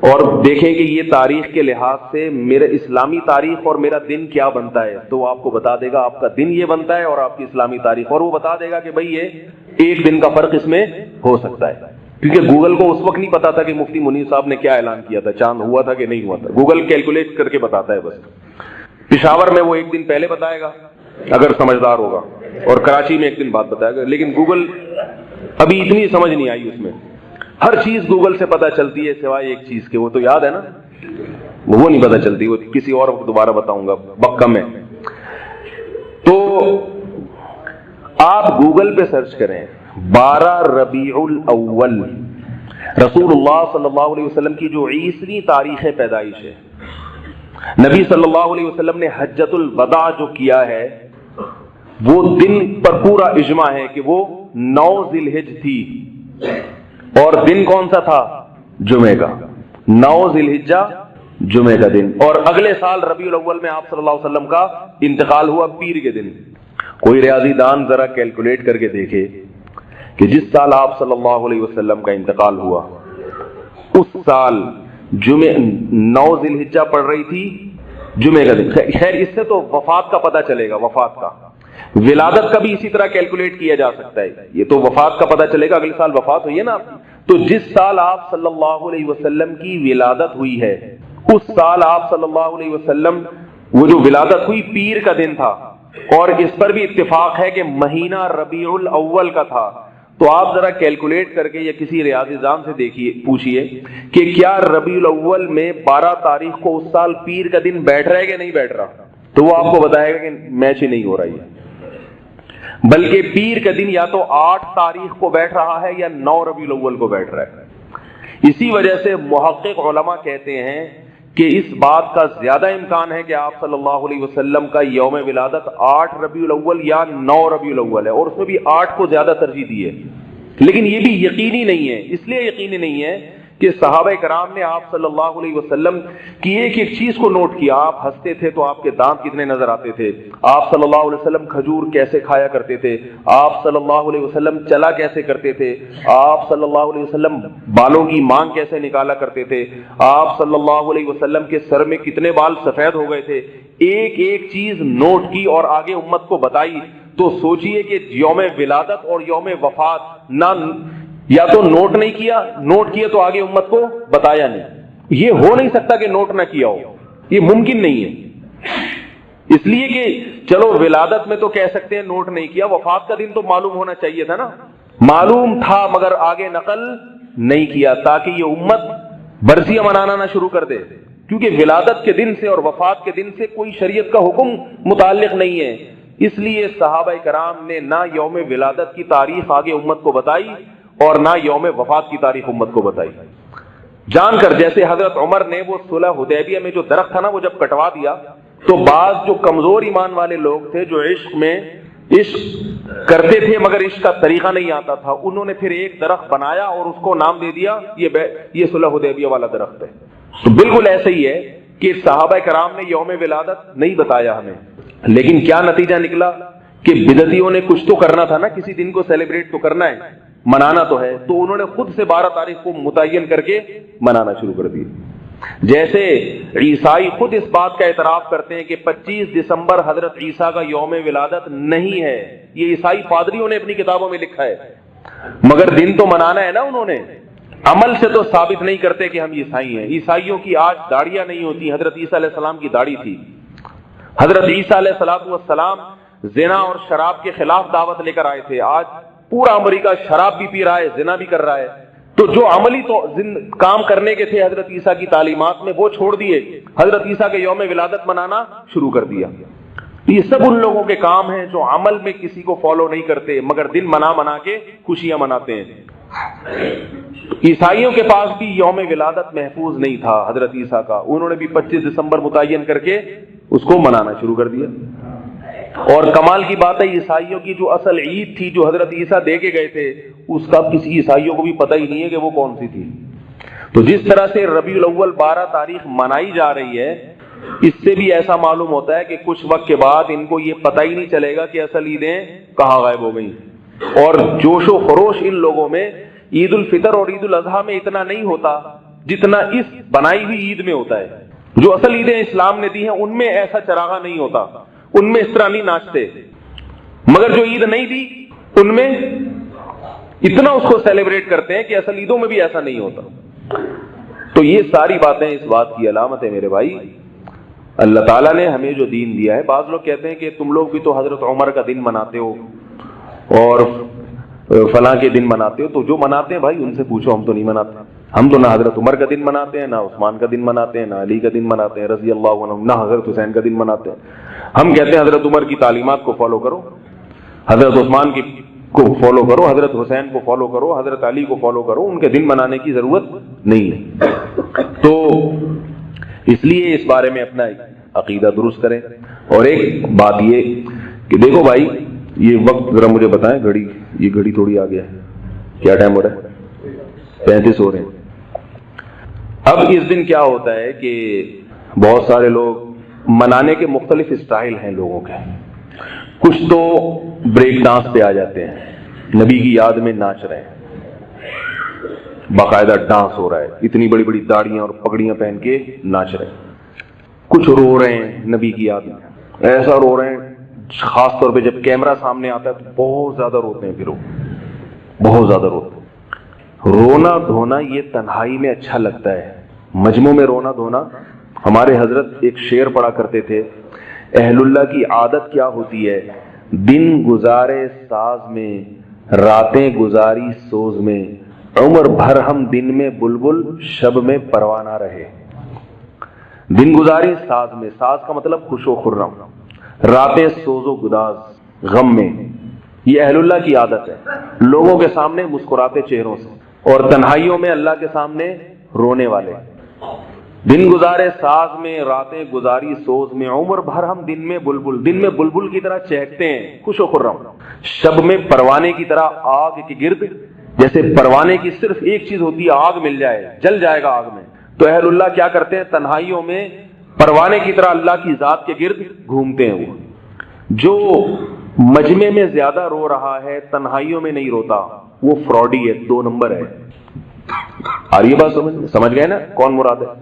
اور دیکھیں کہ یہ تاریخ کے لحاظ سے میرا اسلامی تاریخ اور میرا دن کیا بنتا ہے، تو وہ آپ کو بتا دے گا آپ کا دن یہ بنتا ہے اور آپ کی اسلامی تاریخ، اور وہ بتا دے گا کہ بھائی یہ ایک دن کا فرق اس میں ہو سکتا ہے۔ کیونکہ گوگل کو اس وقت نہیں پتا تھا کہ مفتی منیر صاحب نے کیا اعلان کیا تھا، چاند ہوا تھا کہ نہیں ہوا تھا، گوگل کیلکولیٹ کر کے بتاتا ہے بس۔ پشاور میں وہ ایک دن پہلے بتائے گا اگر سمجھدار ہوگا، اور کراچی میں ایک دن بعد بتائے گا، لیکن گوگل ابھی اتنی سمجھ نہیں آئی اس میں، ہر چیز گوگل سے پتہ چلتی ہے سوائے ایک چیز کے، وہ تو یاد ہے نا، وہ نہیں پتہ چلتی، وہ کسی اور وقت دوبارہ بتاؤں گا، وقت کم ہے۔ تو آپ گوگل پہ سرچ کریں 12 ربیع الاول رسول اللہ صلی اللہ علیہ وسلم کی جو عیسوی تاریخ پیدائش ہے، نبی صلی اللہ علیہ وسلم نے حجۃ الوداع جو کیا ہے وہ دن پر پورا اجماع ہے کہ وہ 9 ذی الحجہ تھی، اور دن کون سا تھا؟ جمعے کا، 9 ذی الحجہ جمعے کا دن، اور اگلے سال ربیع الاول میں آپ صلی اللہ علیہ وسلم کا انتقال ہوا پیر کے دن۔ کوئی ریاضی دان ذرا کیلکولیٹ کر کے دیکھے کہ جس سال آپ صلی اللہ علیہ وسلم کا انتقال ہوا اس سال جمعے 9 ذی الحجہ پڑ رہی تھی، جمعے کا دن۔ خیر اس سے تو وفات کا پتہ چلے گا، وفات کا، ولادت کا بھی اسی طرح کیلکولیٹ کیا جا سکتا ہے، یہ تو وفات کا پتہ چلے گا، اگلے سال وفات ہوئی ہے نا، تو جس سال آپ صلی اللہ علیہ وسلم کی ولادت ہوئی ہے اس سال آپ صلی اللہ علیہ وسلم وہ جو ولادت ہوئی پیر کا دن تھا، اور اس پر بھی اتفاق ہے کہ مہینہ ربیع الاول کا تھا، تو آپ ذرا کیلکولیٹ کر کے یا کسی ریاضی دان سے دیکھیے، پوچھئے کہ کیا ربیع الاول میں 12 تاریخ کو اس سال پیر کا دن بیٹھ رہا ہے کہ نہیں بیٹھ رہا؟ تو وہ آپ کو بتائے گا کہ میچ ہی نہیں ہو رہی ہے، بلکہ پیر کا دن یا تو 8 تاریخ کو بیٹھ رہا ہے یا 9 ربیع الاول کو بیٹھ رہا ہے۔ اسی وجہ سے محقق علماء کہتے ہیں کہ اس بات کا زیادہ امکان ہے کہ آپ صلی اللہ علیہ وسلم کا یوم ولادت 8 ربیع الاول یا 9 ربیع الاول ہے، اور اس میں بھی 8 کو زیادہ ترجیح دی ہے، لیکن یہ بھی یقینی نہیں ہے۔ اس لیے یقینی نہیں ہے کہ صحابہ کرام نے آپ صلی اللہ علیہ وسلم کی ایک ایک چیز کو نوٹ کیا۔ آپ ہنستے تھے تو آپ کے دانت کتنے نظر آتے تھے، آپ صلی اللہ علیہ وسلم کھجور کیسے کھایا کرتے تھے، آپ صلی اللہ علیہ وسلم چلا کیسے کرتے تھے، آپ صلی اللہ علیہ وسلم بالوں کی مانگ کیسے نکالا کرتے تھے، آپ صلی اللہ علیہ وسلم کے سر میں کتنے بال سفید ہو گئے تھے، ایک ایک چیز نوٹ کی اور آگے امت کو بتائی۔ تو سوچئے کہ یوم ولادت اور یوم وفات نہ یا تو نوٹ نہیں کیا، نوٹ کیا تو آگے امت کو بتایا نہیں۔ یہ ہو نہیں سکتا کہ نوٹ نہ کیا ہو، یہ ممکن نہیں ہے۔ اس لیے کہ چلو ولادت میں تو کہہ سکتے ہیں نوٹ نہیں کیا، وفات کا دن تو معلوم ہونا چاہیے تھا نا، معلوم تھا مگر آگے نقل نہیں کیا تاکہ یہ امت برسیاں منانا نہ شروع کر دے، کیونکہ ولادت کے دن سے اور وفات کے دن سے کوئی شریعت کا حکم متعلق نہیں ہے۔ اس لیے صحابہ کرام نے نہ یوم ولادت کی تاریخ آگے امت کو بتائی اور نہ یوم وفات کی تاریخ امت کو بتائی، جان کر جیسے حضرت عمر نے وہ صلح حدیبیہ میں جو درخت تھا نا وہ جب کٹوا دیا تو بعض جو کمزور ایمان والے لوگ تھے جو عشق میں عشق کرتے تھے مگر عشق کا طریقہ نہیں آتا تھا، انہوں نے پھر ایک درخت بنایا اور اس کو نام دے دیا یہ صلح حدیبیہ والا درخت ہے۔ تو بالکل ایسے ہی ہے کہ صحابہ کرام نے یوم ولادت نہیں بتایا ہمیں، لیکن کیا نتیجہ نکلا کہ بدعتیوں نے کچھ تو کرنا تھا نا، کسی دن کو سیلیبریٹ تو کرنا ہے، منانا تو ہے، تو انہوں نے خود سے 12 تاریخ کو متعین کر کے منانا شروع کر دیا۔ جیسے عیسائی خود اس بات کا اعتراف کرتے ہیں کہ 25 دسمبر حضرت عیسیٰ کا یوم ولادت نہیں ہے، یہ عیسائی پادریوں نے اپنی کتابوں میں لکھا ہے، مگر دن تو منانا ہے نا انہوں نے، عمل سے تو ثابت نہیں کرتے کہ ہم عیسائی ہیں۔ عیسائیوں کی آج داڑیاں نہیں ہوتی، حضرت عیسیٰ علیہ السلام کی داڑھی تھی۔ حضرت عیسیٰ علیہ السلام زنا اور شراب کے خلاف دعوت لے کر آئے تھے، آج پورا امریکہ شراب بھی پی رہا ہے، زنا بھی کر رہا ہے۔ تو جو عملی تو کام کرنے کے تھے حضرت عیسیٰ کی تعلیمات میں وہ چھوڑ دیے، حضرت عیسیٰ کے یوم ولادت منانا شروع کر دیا۔ یہ سب ان لوگوں کے کام ہیں جو عمل میں کسی کو فالو نہیں کرتے مگر دن منا کے خوشیاں مناتے ہیں۔ عیسائیوں کے پاس بھی یوم ولادت محفوظ نہیں تھا حضرت عیسیٰ کا، انہوں نے بھی 25 دسمبر متعین کر کے اس کو منانا شروع کر دیا۔ اور کمال کی بات ہے عیسائیوں کی جو اصل عید تھی جو حضرت عیسیٰ دے کے گئے تھے اس کا کسی عیسائیوں کو بھی پتہ ہی نہیں ہے کہ وہ کون سی تھی۔ تو جس طرح سے ربیع الاول 12 تاریخ منائی جا رہی ہے، اس سے بھی ایسا معلوم ہوتا ہے کہ کچھ وقت کے بعد ان کو یہ پتہ ہی نہیں چلے گا کہ اصل عیدیں کہاں غائب ہو گئیں۔ اور جوش و خروش ان لوگوں میں عید الفطر اور عید الاضحیٰ میں اتنا نہیں ہوتا جتنا اس بنائی ہوئی عید میں ہوتا ہے۔ جو اصل عیدیں اسلام نے دی ہیں ان میں ایسا چراغا نہیں ہوتا، ان میں اس طرح نہیں ناچتے، مگر جو عید نہیں دی ان میں اتنا اس کو سیلیبریٹ کرتے ہیں کہ اصل عیدوں میں بھی ایسا نہیں ہوتا۔ تو یہ ساری باتیں اس بات کی علامت ہے میرے بھائی، اللہ تعالیٰ نے ہمیں جو دین دیا ہے۔ بعض لوگ کہتے ہیں کہ تم لوگ بھی تو حضرت عمر کا دن مناتے ہو اور فلاں کے دن مناتے ہو، تو جو مناتے ہیں بھائی ان سے پوچھو، ہم تو نہیں مناتے، ہم تو نہ حضرت عمر کا دن مناتے ہیں، نہ عثمان کا دن مناتے ہیں، نہ علی کا دن مناتے ہیں رضی اللہ عنہ، نہ حضرت حسین کا دن مناتے ہیں۔ ہم کہتے ہیں حضرت عمر کی تعلیمات کو فالو کرو، حضرت عثمان کی کو فالو کرو، حضرت حسین کو فالو کرو، حضرت علی کو فالو کرو، ان کے دن منانے کی ضرورت نہیں ہے۔ تو اس لیے اس بارے میں اپنا عقیدہ درست کریں۔ اور ایک بات یہ کہ دیکھو بھائی، یہ وقت ذرا مجھے بتائیں، یہ گھڑی تھوڑی آ گیا ہے، کیا ٹائم ہو رہا ہے؟ 35 ہو رہے ہیں۔ اب اس دن کیا ہوتا ہے کہ بہت سارے لوگ منانے کے مختلف اسٹائل ہیں لوگوں کے، کچھ تو بریک ڈانس پہ آ جاتے ہیں، نبی کی یاد میں ناچ رہے ہیں، باقاعدہ ڈانس ہو رہا ہے، اتنی بڑی بڑی داڑیاں اور پگڑیاں پہن کے ناچ رہے ہیں، کچھ رو رہے ہیں نبی کی یاد میں، ایسا رو رہے ہیں خاص طور پہ جب کیمرہ سامنے آتا ہے تو بہت زیادہ روتے ہیں، پھر وہ بہت زیادہ روتے ہیں۔ رونا دھونا یہ تنہائی میں اچھا لگتا ہے، مجمع میں رونا دھونا، ہمارے حضرت ایک شعر پڑھا کرتے تھے، اہل اللہ کی عادت کیا ہوتی ہے، دن گزارے ساز میں راتیں گزاری سوز میں، عمر بھر ہم دن میں بلبل شب میں پروانہ رہے۔ دن گزاری ساز میں، ساز کا مطلب خوش و خرم، راتیں سوز و گداز غم میں۔ یہ اہل اللہ کی عادت ہے، لوگوں کے سامنے مسکراتے چہروں سے اور تنہائیوں میں اللہ کے سامنے رونے والے۔ دن گزارے ساز میں، راتیں گزاری سوز میں، عمر بھر ہم دن میں بلبل، دن میں بلبل کی طرح چہکتے ہیں خوش و خرم، شب میں پروانے کی طرح آگ کے گرد۔ جیسے پروانے کی صرف ایک چیز ہوتی ہے، آگ مل جائے جل جائے گا آگ میں، تو اہل اللہ کیا کرتے ہیں؟ تنہائیوں میں پروانے کی طرح اللہ کی ذات کے گرد گھومتے ہیں۔ وہ جو مجمع میں زیادہ رو رہا ہے تنہائیوں میں نہیں روتا، وہ فراڈی ہے، 2 نمبر ہے۔ آ رہی ہے بات سمجھ گئے نا کون مراد ہے؟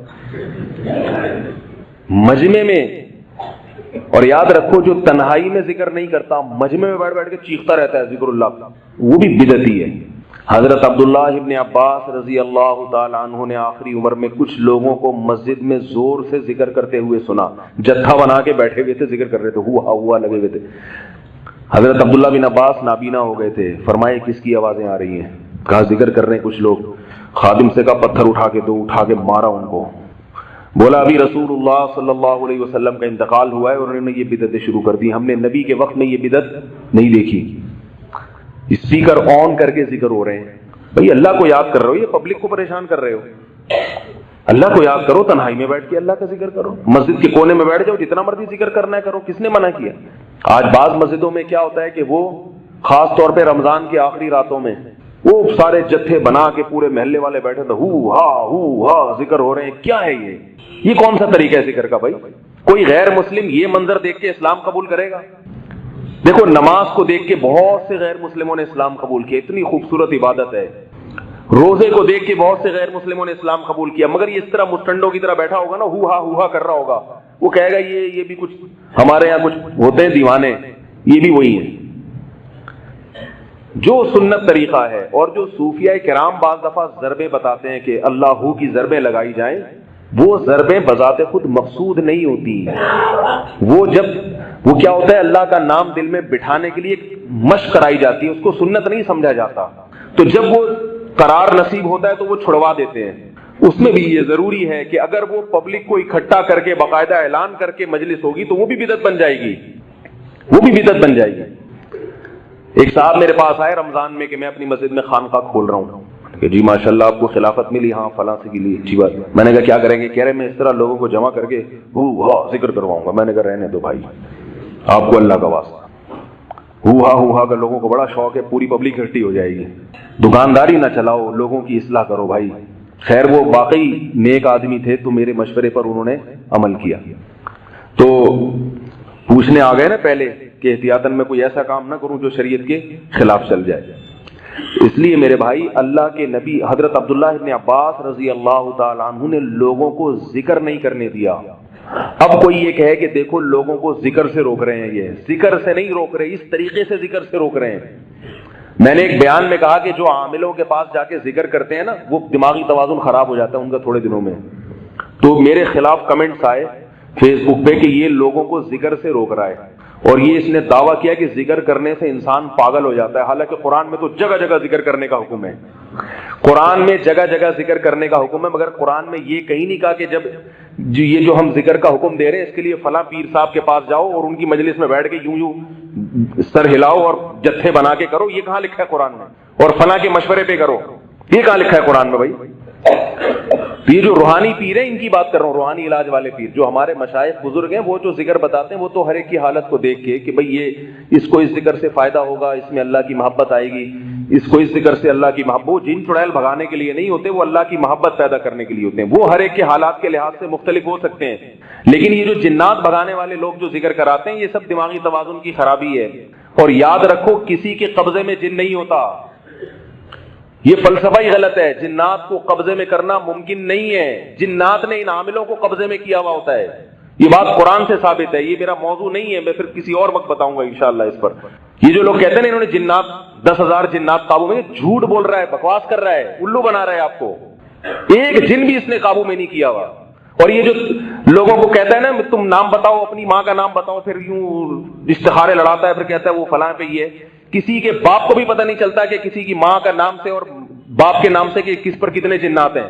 مجمع میں، اور یاد رکھو جو تنہائی میں ذکر نہیں کرتا، مجمع میں بیٹھ کے چیختا رہتا ہے ذکر اللہ کا، وہ بھی بدعتی ہے۔ حضرت عبداللہ ابن عباس رضی اللہ تعالی عنہ نے آخری عمر میں کچھ لوگوں کو مسجد میں زور سے ذکر کرتے ہوئے سنا، جتھا بنا کے بیٹھے ہوئے تھے، ذکر کر رہے تھے، ہوا لگے ہوئے تھے۔ حضرت عبداللہ بن عباس نابینا ہو گئے تھے، فرمائے کس کی آوازیں آ رہی ہیں؟ کہا ذکر کر رہے ہیں کچھ لوگ۔ خادم سے کہا پتھر اٹھا کے دو، اٹھا کے مارا ان کو۔ بولا ابھی رسول اللہ صلی اللہ علیہ وسلم کا انتقال ہوا ہے اور انہوں نے یہ بدعتیں شروع کر دی، ہم نے نبی کے وقت میں یہ بدعت نہیں دیکھی۔ اسپیکر آن کر کے ذکر ہو رہے ہیں۔ بھئی اللہ کو یاد کر رہے ہو، یہ پبلک کو پریشان کر رہے ہو؟ اللہ کو یاد کرو، تنہائی میں بیٹھ کے اللہ کا ذکر کرو، مسجد کے کونے میں بیٹھ جاؤ، جتنا مرضی ذکر کرنا ہے کرو، کس نے منع کیا؟ آج بعض مسجدوں میں کیا ہوتا ہے کہ وہ خاص طور پہ رمضان کی آخری راتوں میں وہ سارے جتھے بنا کے پورے محلے والے بیٹھے تھے، ہو ہا ذکر ہو رہے ہیں۔ کیا ہے یہ کون سا طریقہ ہے ذکر کا؟ بھائی کوئی غیر مسلم یہ منظر دیکھ کے اسلام قبول کرے گا؟ دیکھو نماز کو دیکھ کے بہت سے غیر مسلموں نے اسلام قبول کیا، اتنی خوبصورت عبادت ہے۔ روزے کو دیکھ کے بہت سے غیر مسلموں نے اسلام قبول کیا، مگر یہ اس طرح مسٹنڈوں کی طرح بیٹھا ہوگا نا، ہو کر رہا ہوگا، وہ کہے گا یہ بھی کچھ ہمارے یہاں کچھ ہوتے ہیں دیوانے، یہ بھی وہی ہیں۔ جو سنت طریقہ ہے، اور جو صوفیاء کرام بعض دفعہ ضربیں بتاتے ہیں کہ اللہ کی ضربیں لگائی جائیں، وہ ضربیں بذات خود مقصود نہیں ہوتی، وہ کیا ہوتا ہے، اللہ کا نام دل میں بٹھانے کے لیے ایک مشق کرائی جاتی ہے، اس کو سنت نہیں سمجھا جاتا۔ تو جب وہ قرار نصیب ہوتا ہے تو وہ چھڑوا دیتے ہیں۔ اس میں بھی یہ ضروری ہے کہ اگر وہ پبلک کو اکٹھا کر کے باقاعدہ اعلان کر کے مجلس ہوگی تو وہ بھی بدعت بن جائے گی، ایک صاحب میرے پاس آئے رمضان میں کہ میں اپنی مسجد میں خانقاہ کھول رہا ہوں، کہ جی ماشاءاللہ آپ کو خلافت ملی، ہاں فلاں سے ملی، اچھی بات۔ میں نے کہا کیا کریں گے؟ کہہ رہے میں اس طرح لوگوں کو جمع کر کے ذکر کرواؤں گا۔ میں نے کہا رہنے دو بھائی، آپ کو اللہ کا واسطہ، ہوا کا لوگوں کو بڑا شوق ہے، پوری پبلک اکٹھی ہو جائے گی، دکانداری نہ چلاؤ، لوگوں کی اصلاح کرو بھائی۔ خیر وہ واقعی نیک آدمی تھے، تو میرے مشورے پر انہوں نے عمل کیا۔ تو پوچھنے آ گئے نا پہلے کہ احتیاطاً میں کوئی ایسا کام نہ کروں جو شریعت کے خلاف چل جائے۔ اس لیے میرے بھائی، اللہ کے نبی حضرت عبداللہ ابن عباس رضی اللہ تعالی عنہ نے لوگوں کو ذکر نہیں کرنے دیا۔ اب کوئی یہ کہے کہ دیکھو لوگوں کو ذکر سے روک رہے ہیں، یہ ذکر سے نہیں روک رہے، اس طریقے سے ذکر سے روک رہے ہیں۔ میں نے ایک بیان میں کہا کہ جو عاملوں کے پاس جا کے ذکر کرتے ہیں نا، وہ دماغی توازن خراب ہو جاتا ہے ان کا تھوڑے دنوں میں۔ تو میرے خلاف کمنٹس آئے فیس بک پہ کہ یہ لوگوں کو ذکر سے روک رہا ہے، اور یہ اس نے دعویٰ کیا کہ ذکر کرنے سے انسان پاگل ہو جاتا ہے، حالانکہ قرآن میں تو جگہ جگہ ذکر کرنے کا حکم ہے، قرآن میں جگہ جگہ ذکر کرنے کا حکم ہے، مگر قرآن میں یہ کہیں نہیں کہا کہ جب یہ جو ہم ذکر کا حکم دے رہے ہیں اس کے لیے فلاں پیر صاحب کے پاس جاؤ اور ان کی مجلس میں بیٹھ کے یوں سر ہلاؤ اور جتھے بنا کے کرو، یہ کہاں لکھا ہے قرآن میں؟ اور فلاں کے مشورے پہ کرو، یہ کہاں لکھا ہے قرآن میں بھائی؟ یہ جو روحانی پیر ہیں ان کی بات کر رہا ہوں، روحانی علاج والے پیر، جو ہمارے مشائخ بزرگ ہیں، وہ جو ذکر بتاتے ہیں وہ تو ہر ایک کی حالت کو دیکھ کے کہ بھئی یہ اس کو اس ذکر سے فائدہ ہوگا، اس میں اللہ کی محبت آئے گی، اس کو اس ذکر سے اللہ کی محبت، وہ جن چڑیل بھگانے کے لیے نہیں ہوتے، وہ اللہ کی محبت پیدا کرنے کے لیے ہوتے ہیں۔ وہ ہر ایک کے حالات کے لحاظ سے مختلف ہو سکتے ہیں، لیکن یہ جو جنات بھگانے والے لوگ جو ذکر کراتے ہیں، یہ سب دماغی توازن کی خرابی ہے۔ اور یاد رکھو کسی کے قبضے میں جن نہیں ہوتا، یہ فلسفہ ہی غلط ہے، جنات کو قبضے میں کرنا ممکن نہیں ہے، جنات نے ان عاملوں کو قبضے میں کیا ہوا ہوتا ہے، یہ بات قرآن سے ثابت ہے۔ یہ میرا موضوع نہیں ہے، میں پھر کسی اور وقت بتاؤں گا انشاءاللہ اس پر۔ یہ جو لوگ کہتے ہیں انہوں نے جنات 10,000 جنات قابو میں، جھوٹ بول رہا ہے، بکواس کر رہا ہے، الو بنا رہا ہے آپ کو، ایک جن بھی اس نے قابو میں نہیں کیا ہوا۔ اور یہ جو لوگوں کو کہتا ہے نا تم نام بتاؤ، اپنی ماں کا نام بتاؤ، پھر یوں استخارے لڑاتا ہے، پھر کہتا ہے وہ فلاں پہ یہ کسی کے باپ کو بھی پتہ نہیں چلتا کہ کسی کی ماں کا نام سے اور باپ کے نام سے کہ کس پر کتنے جنات ہیں.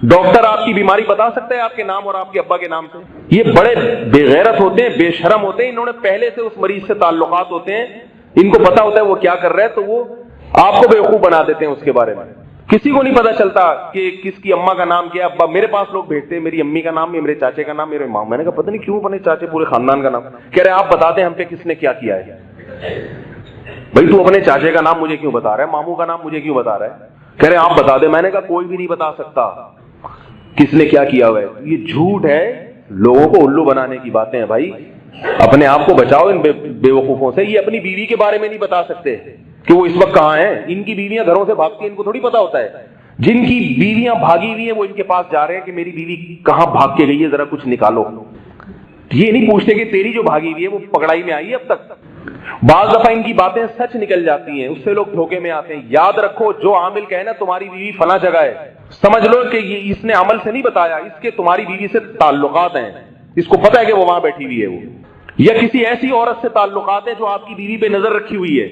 ڈاکٹر آپ کی بیماری بتا سکتا ہے آپ کے نام اور آپ کے ابا کے نام سے؟ یہ بڑے بے غیرت ہوتے ہیں, بے شرم ہوتے ہیں, انہوں نے پہلے سے اس مریض سے تعلقات ہوتے ہیں, ان کو پتا ہوتا ہے وہ کیا کر رہا ہے, تو وہ آپ کو بیوقوف بنا دیتے ہیں اس کے بارے میں. کسی کو نہیں پتا چلتا کہ کس کی اماں کا نام کیا. ابا میرے پاس لوگ بھیجتے ہیں میری امی کا نام, میرے چاچے کا نام, میرے ماں. میں نے کہا پتہ نہیں کیوں بنے چاچے پورے خاندان کا نام. کہہ رہے آپ بتا دیں ہم پہ کس نے کیا کیا ہے. بھائی تو اپنے چاچے کا نام مجھے کیوں بتا رہا ہے, ماموں کا نام مجھے کیوں بتا رہا ہے؟ کہہ رہے آپ بتا دیں. میں نے کہا کوئی بھی نہیں بتا سکتا کس نے کیا کیا ہوا ہے. یہ جھوٹ ہے, لوگوں کو الو بنانے کی باتیں ہیں. بھائی اپنے آپ کو بچاؤ ان بے وقوفوں سے. یہ اپنی بیوی کے بارے میں نہیں بتا سکتے کہ وہ اس وقت کہاں ہیں. ان کی بیویاں گھروں سے بھاگتی ہیں, ان کو تھوڑی پتا ہوتا ہے. جن کی بیویاں بھاگی ہوئی ہیں وہ ان کے پاس جا رہے ہیں کہ میری بیوی کہاں بھاگ کے گئی ہے, ذرا کچھ نکالو. یہ نہیں پوچھتے کہ تیری جو بھاگی ہوئی ہے وہ پکڑائی میں آئی ہے اب تک. بعض دفعہ ان کی باتیں سچ نکل جاتی ہیں, اس سے لوگ دھوکے میں آتے ہیں. یاد رکھو جو عامل کہے نا تمہاری بیوی فلاں جگہ ہے, سمجھ لو کہ یہ اس نے عمل سے نہیں بتایا, اس کے تمہاری بیوی سے تعلقات ہیں. اس کو پتا ہے کہ وہ وہاں بیٹھی ہوئی ہے, وہ یا کسی ایسی عورت سے تعلقات ہیں جو آپ کی بیوی پہ نظر رکھی ہوئی ہے.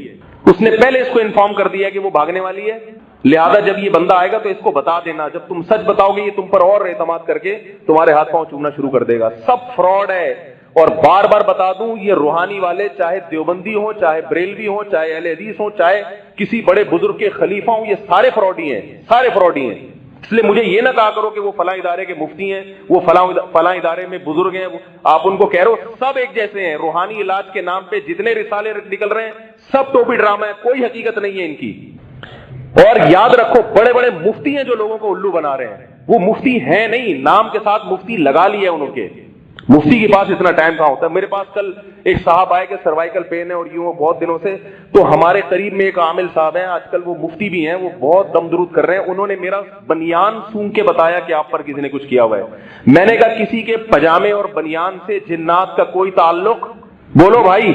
اس نے پہلے اس کو انفارم کر دیا کہ وہ بھاگنے والی ہے, لہذا جب یہ بندہ آئے گا تو اس کو بتا دینا. جب تم سچ بتاؤ گے یہ تم پر اور اعتماد کر کے تمہارے ہاتھ پاؤں چومنا شروع کر دے گا. سب فراڈ ہے. اور بار بار بتا دوں, یہ روحانی والے چاہے دیوبندی ہوں, چاہے بریلوی ہوں, چاہے اہل حدیث ہوں, چاہے کسی بڑے بزرگ کے خلیفہ ہوں, یہ سارے فراڈی ہیں, سارے فراڈی ہیں. اس لیے مجھے یہ نہ کہا کرو کہ وہ فلاں ادارے کے مفتی ہیں, وہ فلاں ادارے میں بزرگ ہیں, آپ ان کو کہہ رہے ہو سب ایک جیسے ہیں. روحانی علاج کے نام پہ جتنے رسالے نکل رہے ہیں سب ٹوپی ڈرامہ ہے, کوئی حقیقت نہیں ہے ان کی. اور یاد رکھو بڑے بڑے مفتی ہیں جو لوگوں کو الو بنا رہے ہیں, وہ مفتی ہیں نہیں, نام کے ساتھ مفتی لگا لیا انہوں کے. مفتی کے پاس اتنا ٹائم کہاں ہوتا ہے. میرے پاس کل ایک صاحب آئے کہ سروائیکل پین ہے اور یوں بہت دنوں سے, تو ہمارے قریب میں ایک عامل صاحب ہیں, آج کل وہ مفتی بھی ہیں, وہ بہت دم درود کر رہے ہیں. انہوں نے میرا بنیان سونگ کے بتایا کہ آپ پر کسی نے کچھ کیا ہوا ہے. میں نے کہا کسی کے پجامے اور بنیان سے جنات کا کوئی تعلق؟ بولو بھائی,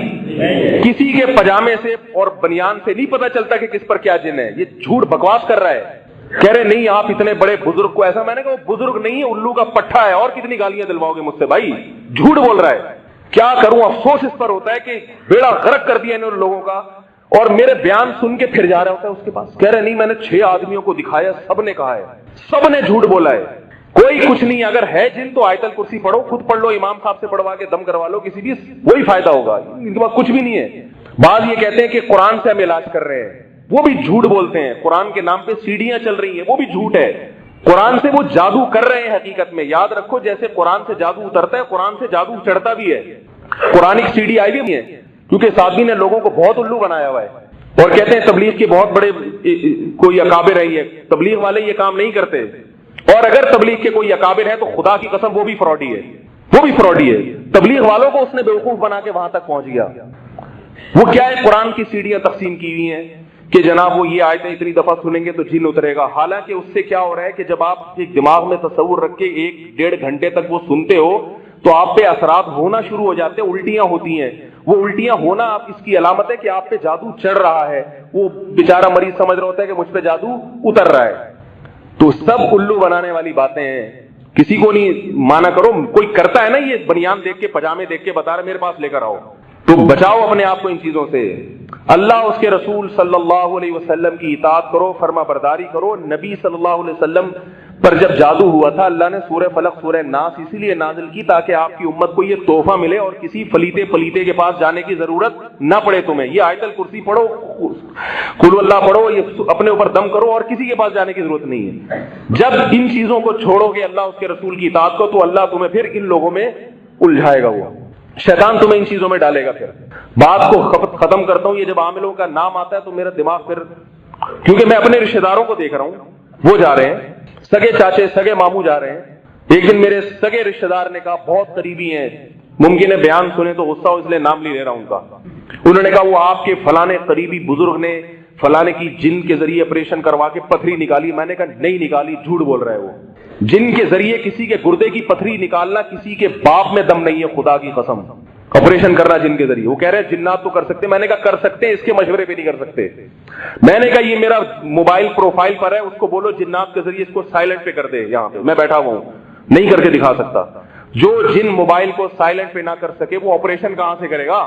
کسی کے پجامے سے اور بنیان سے نہیں پتا چلتا کہ کس پر کیا جن ہے. یہ جھوٹ بکواس کر رہا ہے. کہہ رہے نہیں آپ اتنے بڑے بزرگ کو ایسا. میں نے کہا وہ بزرگ نہیں ہے, الو کا پٹھا ہے. اور کتنی گالیاں دلواؤ گے مجھ سے بھائی, جھوٹ بول رہا ہے. کیا کروں, افسوس اس پر ہوتا ہے کہ بیڑا غرق کر دیا انہوں لوگوں کا, اور میرے بیان سن کے پھر جا رہا ہوتا ہے اس کے پاس. کہہ رہے نہیں میں نے 6 آدمیوں کو دکھایا, سب نے کہا ہے, سب نے جھوٹ بولا ہے, کوئی کچھ نہیں. اگر ہے جن تو آیت الکرسی پڑھو, خود پڑھ لو, امام صاحب سے پڑھوا کے دم کروا لو کسی بھی, وہی فائدہ ہوگا. ان کے پاس کچھ بھی نہیں ہے. بعض یہ کہتے ہیں کہ قرآن سے ہم علاج کر رہے ہیں, وہ بھی جھوٹ بولتے ہیں. قرآن کے نام پہ سیڑھیاں چل رہی ہیں, وہ بھی جھوٹ ہے. قرآن سے وہ جادو کر رہے ہیں حقیقت میں. یاد رکھو جیسے قرآن سے جادو اترتا ہے, قرآن سے جادو چڑھتا بھی ہے. قرآن ایک سیڑھی آئی بھی ہے, کیونکہ سادگی نے لوگوں کو بہت الو بنایا ہوا ہے. اور کہتے ہیں تبلیغ کے بہت بڑے کوئی اکابر ہیں, یہ تبلیغ والے یہ کام نہیں کرتے. اور اگر تبلیغ کے کوئی اکابر ہے تو خدا کی قسم وہ بھی فراڈی ہے, وہ بھی فراڈی ہے. تبلیغ والوں کو اس نے بیوقوف بنا کے وہاں تک پہنچ گیا. وہ کیا ہے, قرآن کی سیڑھیاں تقسیم کی ہوئی ہیں کہ جناب وہ یہ آیتیں اتنی دفعہ سنیں گے تو جن اترے گا. حالانکہ اس سے کیا ہو رہا ہے کہ جب آپ ایک دماغ میں تصور رکھ کے 1-1.5 گھنٹے تک وہ سنتے ہو تو آپ پہ اثرات ہونا شروع ہو جاتے ہیں, الٹیاں ہوتی ہیں. وہ الٹیاں ہونا آپ اس کی علامت ہے کہ آپ پہ جادو چڑھ رہا ہے. وہ بیچارہ مریض سمجھ رہا ہوتا ہے کہ مجھ پہ جادو اتر رہا ہے. تو سب الو بنانے والی باتیں ہیں, کسی کو نہیں مانا کرو. کوئی کرتا ہے نا یہ بنیان دیکھ کے, پجامے دیکھ کے بتا رہا میرے پاس لے کر آؤ, تو بچاؤ اپنے آپ کو ان چیزوں سے. اللہ اس کے رسول صلی اللہ علیہ وسلم کی اطاعت کرو, فرما برداری کرو. نبی صلی اللہ علیہ وسلم پر جب جادو ہوا تھا اللہ نے سورہ فلق سورہ ناس اسی لیے نازل کی تاکہ آپ کی امت کو یہ تحفہ ملے اور کسی پلیتے کے پاس جانے کی ضرورت نہ پڑے تمہیں. یہ آیت الکرسی پڑھو, قل اللہ پڑھو, یہ اپنے اوپر دم کرو اور کسی کے پاس جانے کی ضرورت نہیں ہے. جب ان چیزوں کو چھوڑو گے اللہ اس کے رسول کی اطاعت کو, تو اللہ تمہیں پھر ان لوگوں میں الجھائے گا. وہ شیطان تمہیں ان چیزوں میں ڈالے گا. پھر بات کو ختم کرتا ہوں. یہ جب عاملوں کا نام آتا ہے تو میرا دماغ پھر, کیونکہ میں اپنے رشتے داروں کو دیکھ رہا ہوں, وہ جا رہے ہیں, سگے چاچے سگے ماموں جا رہے ہیں. ایک دن میرے سگے رشتے دار نے کہا, بہت قریبی ہیں, ممکن ہے بیان سنے تو غصہ ہو اس لیے نام نہیں لے رہا ان کا. انہوں نے کہا وہ آپ کے فلانے قریبی بزرگ نے فلانے کی جن کے ذریعے آپریشن کروا کے پتھری نکالی. میں نے کہا نہیں نکالی, جھوٹ بول رہا ہے. وہ جن کے ذریعے کسی کے گردے کی پتھری نکالنا کسی کے باپ میں دم نہیں ہے, خدا کی قسم. آپریشن کرنا جن کے ذریعے, وہ کہہ رہے ہیں جنات تو کر سکتے. میں نے کہا کر سکتے ہیں, اس کے مشورے پہ نہیں کر سکتے. میں نے کہا یہ میرا موبائل پروفائل پر ہے, اس کو بولو جنات کے ذریعے اس کو سائلنٹ پہ کر دے. یہاں پہ میں بیٹھا ہوا ہوں, نہیں کر کے دکھا سکتا. جو جن موبائل کو سائلنٹ پہ نہ کر سکے وہ آپریشن کہاں سے کرے گا؟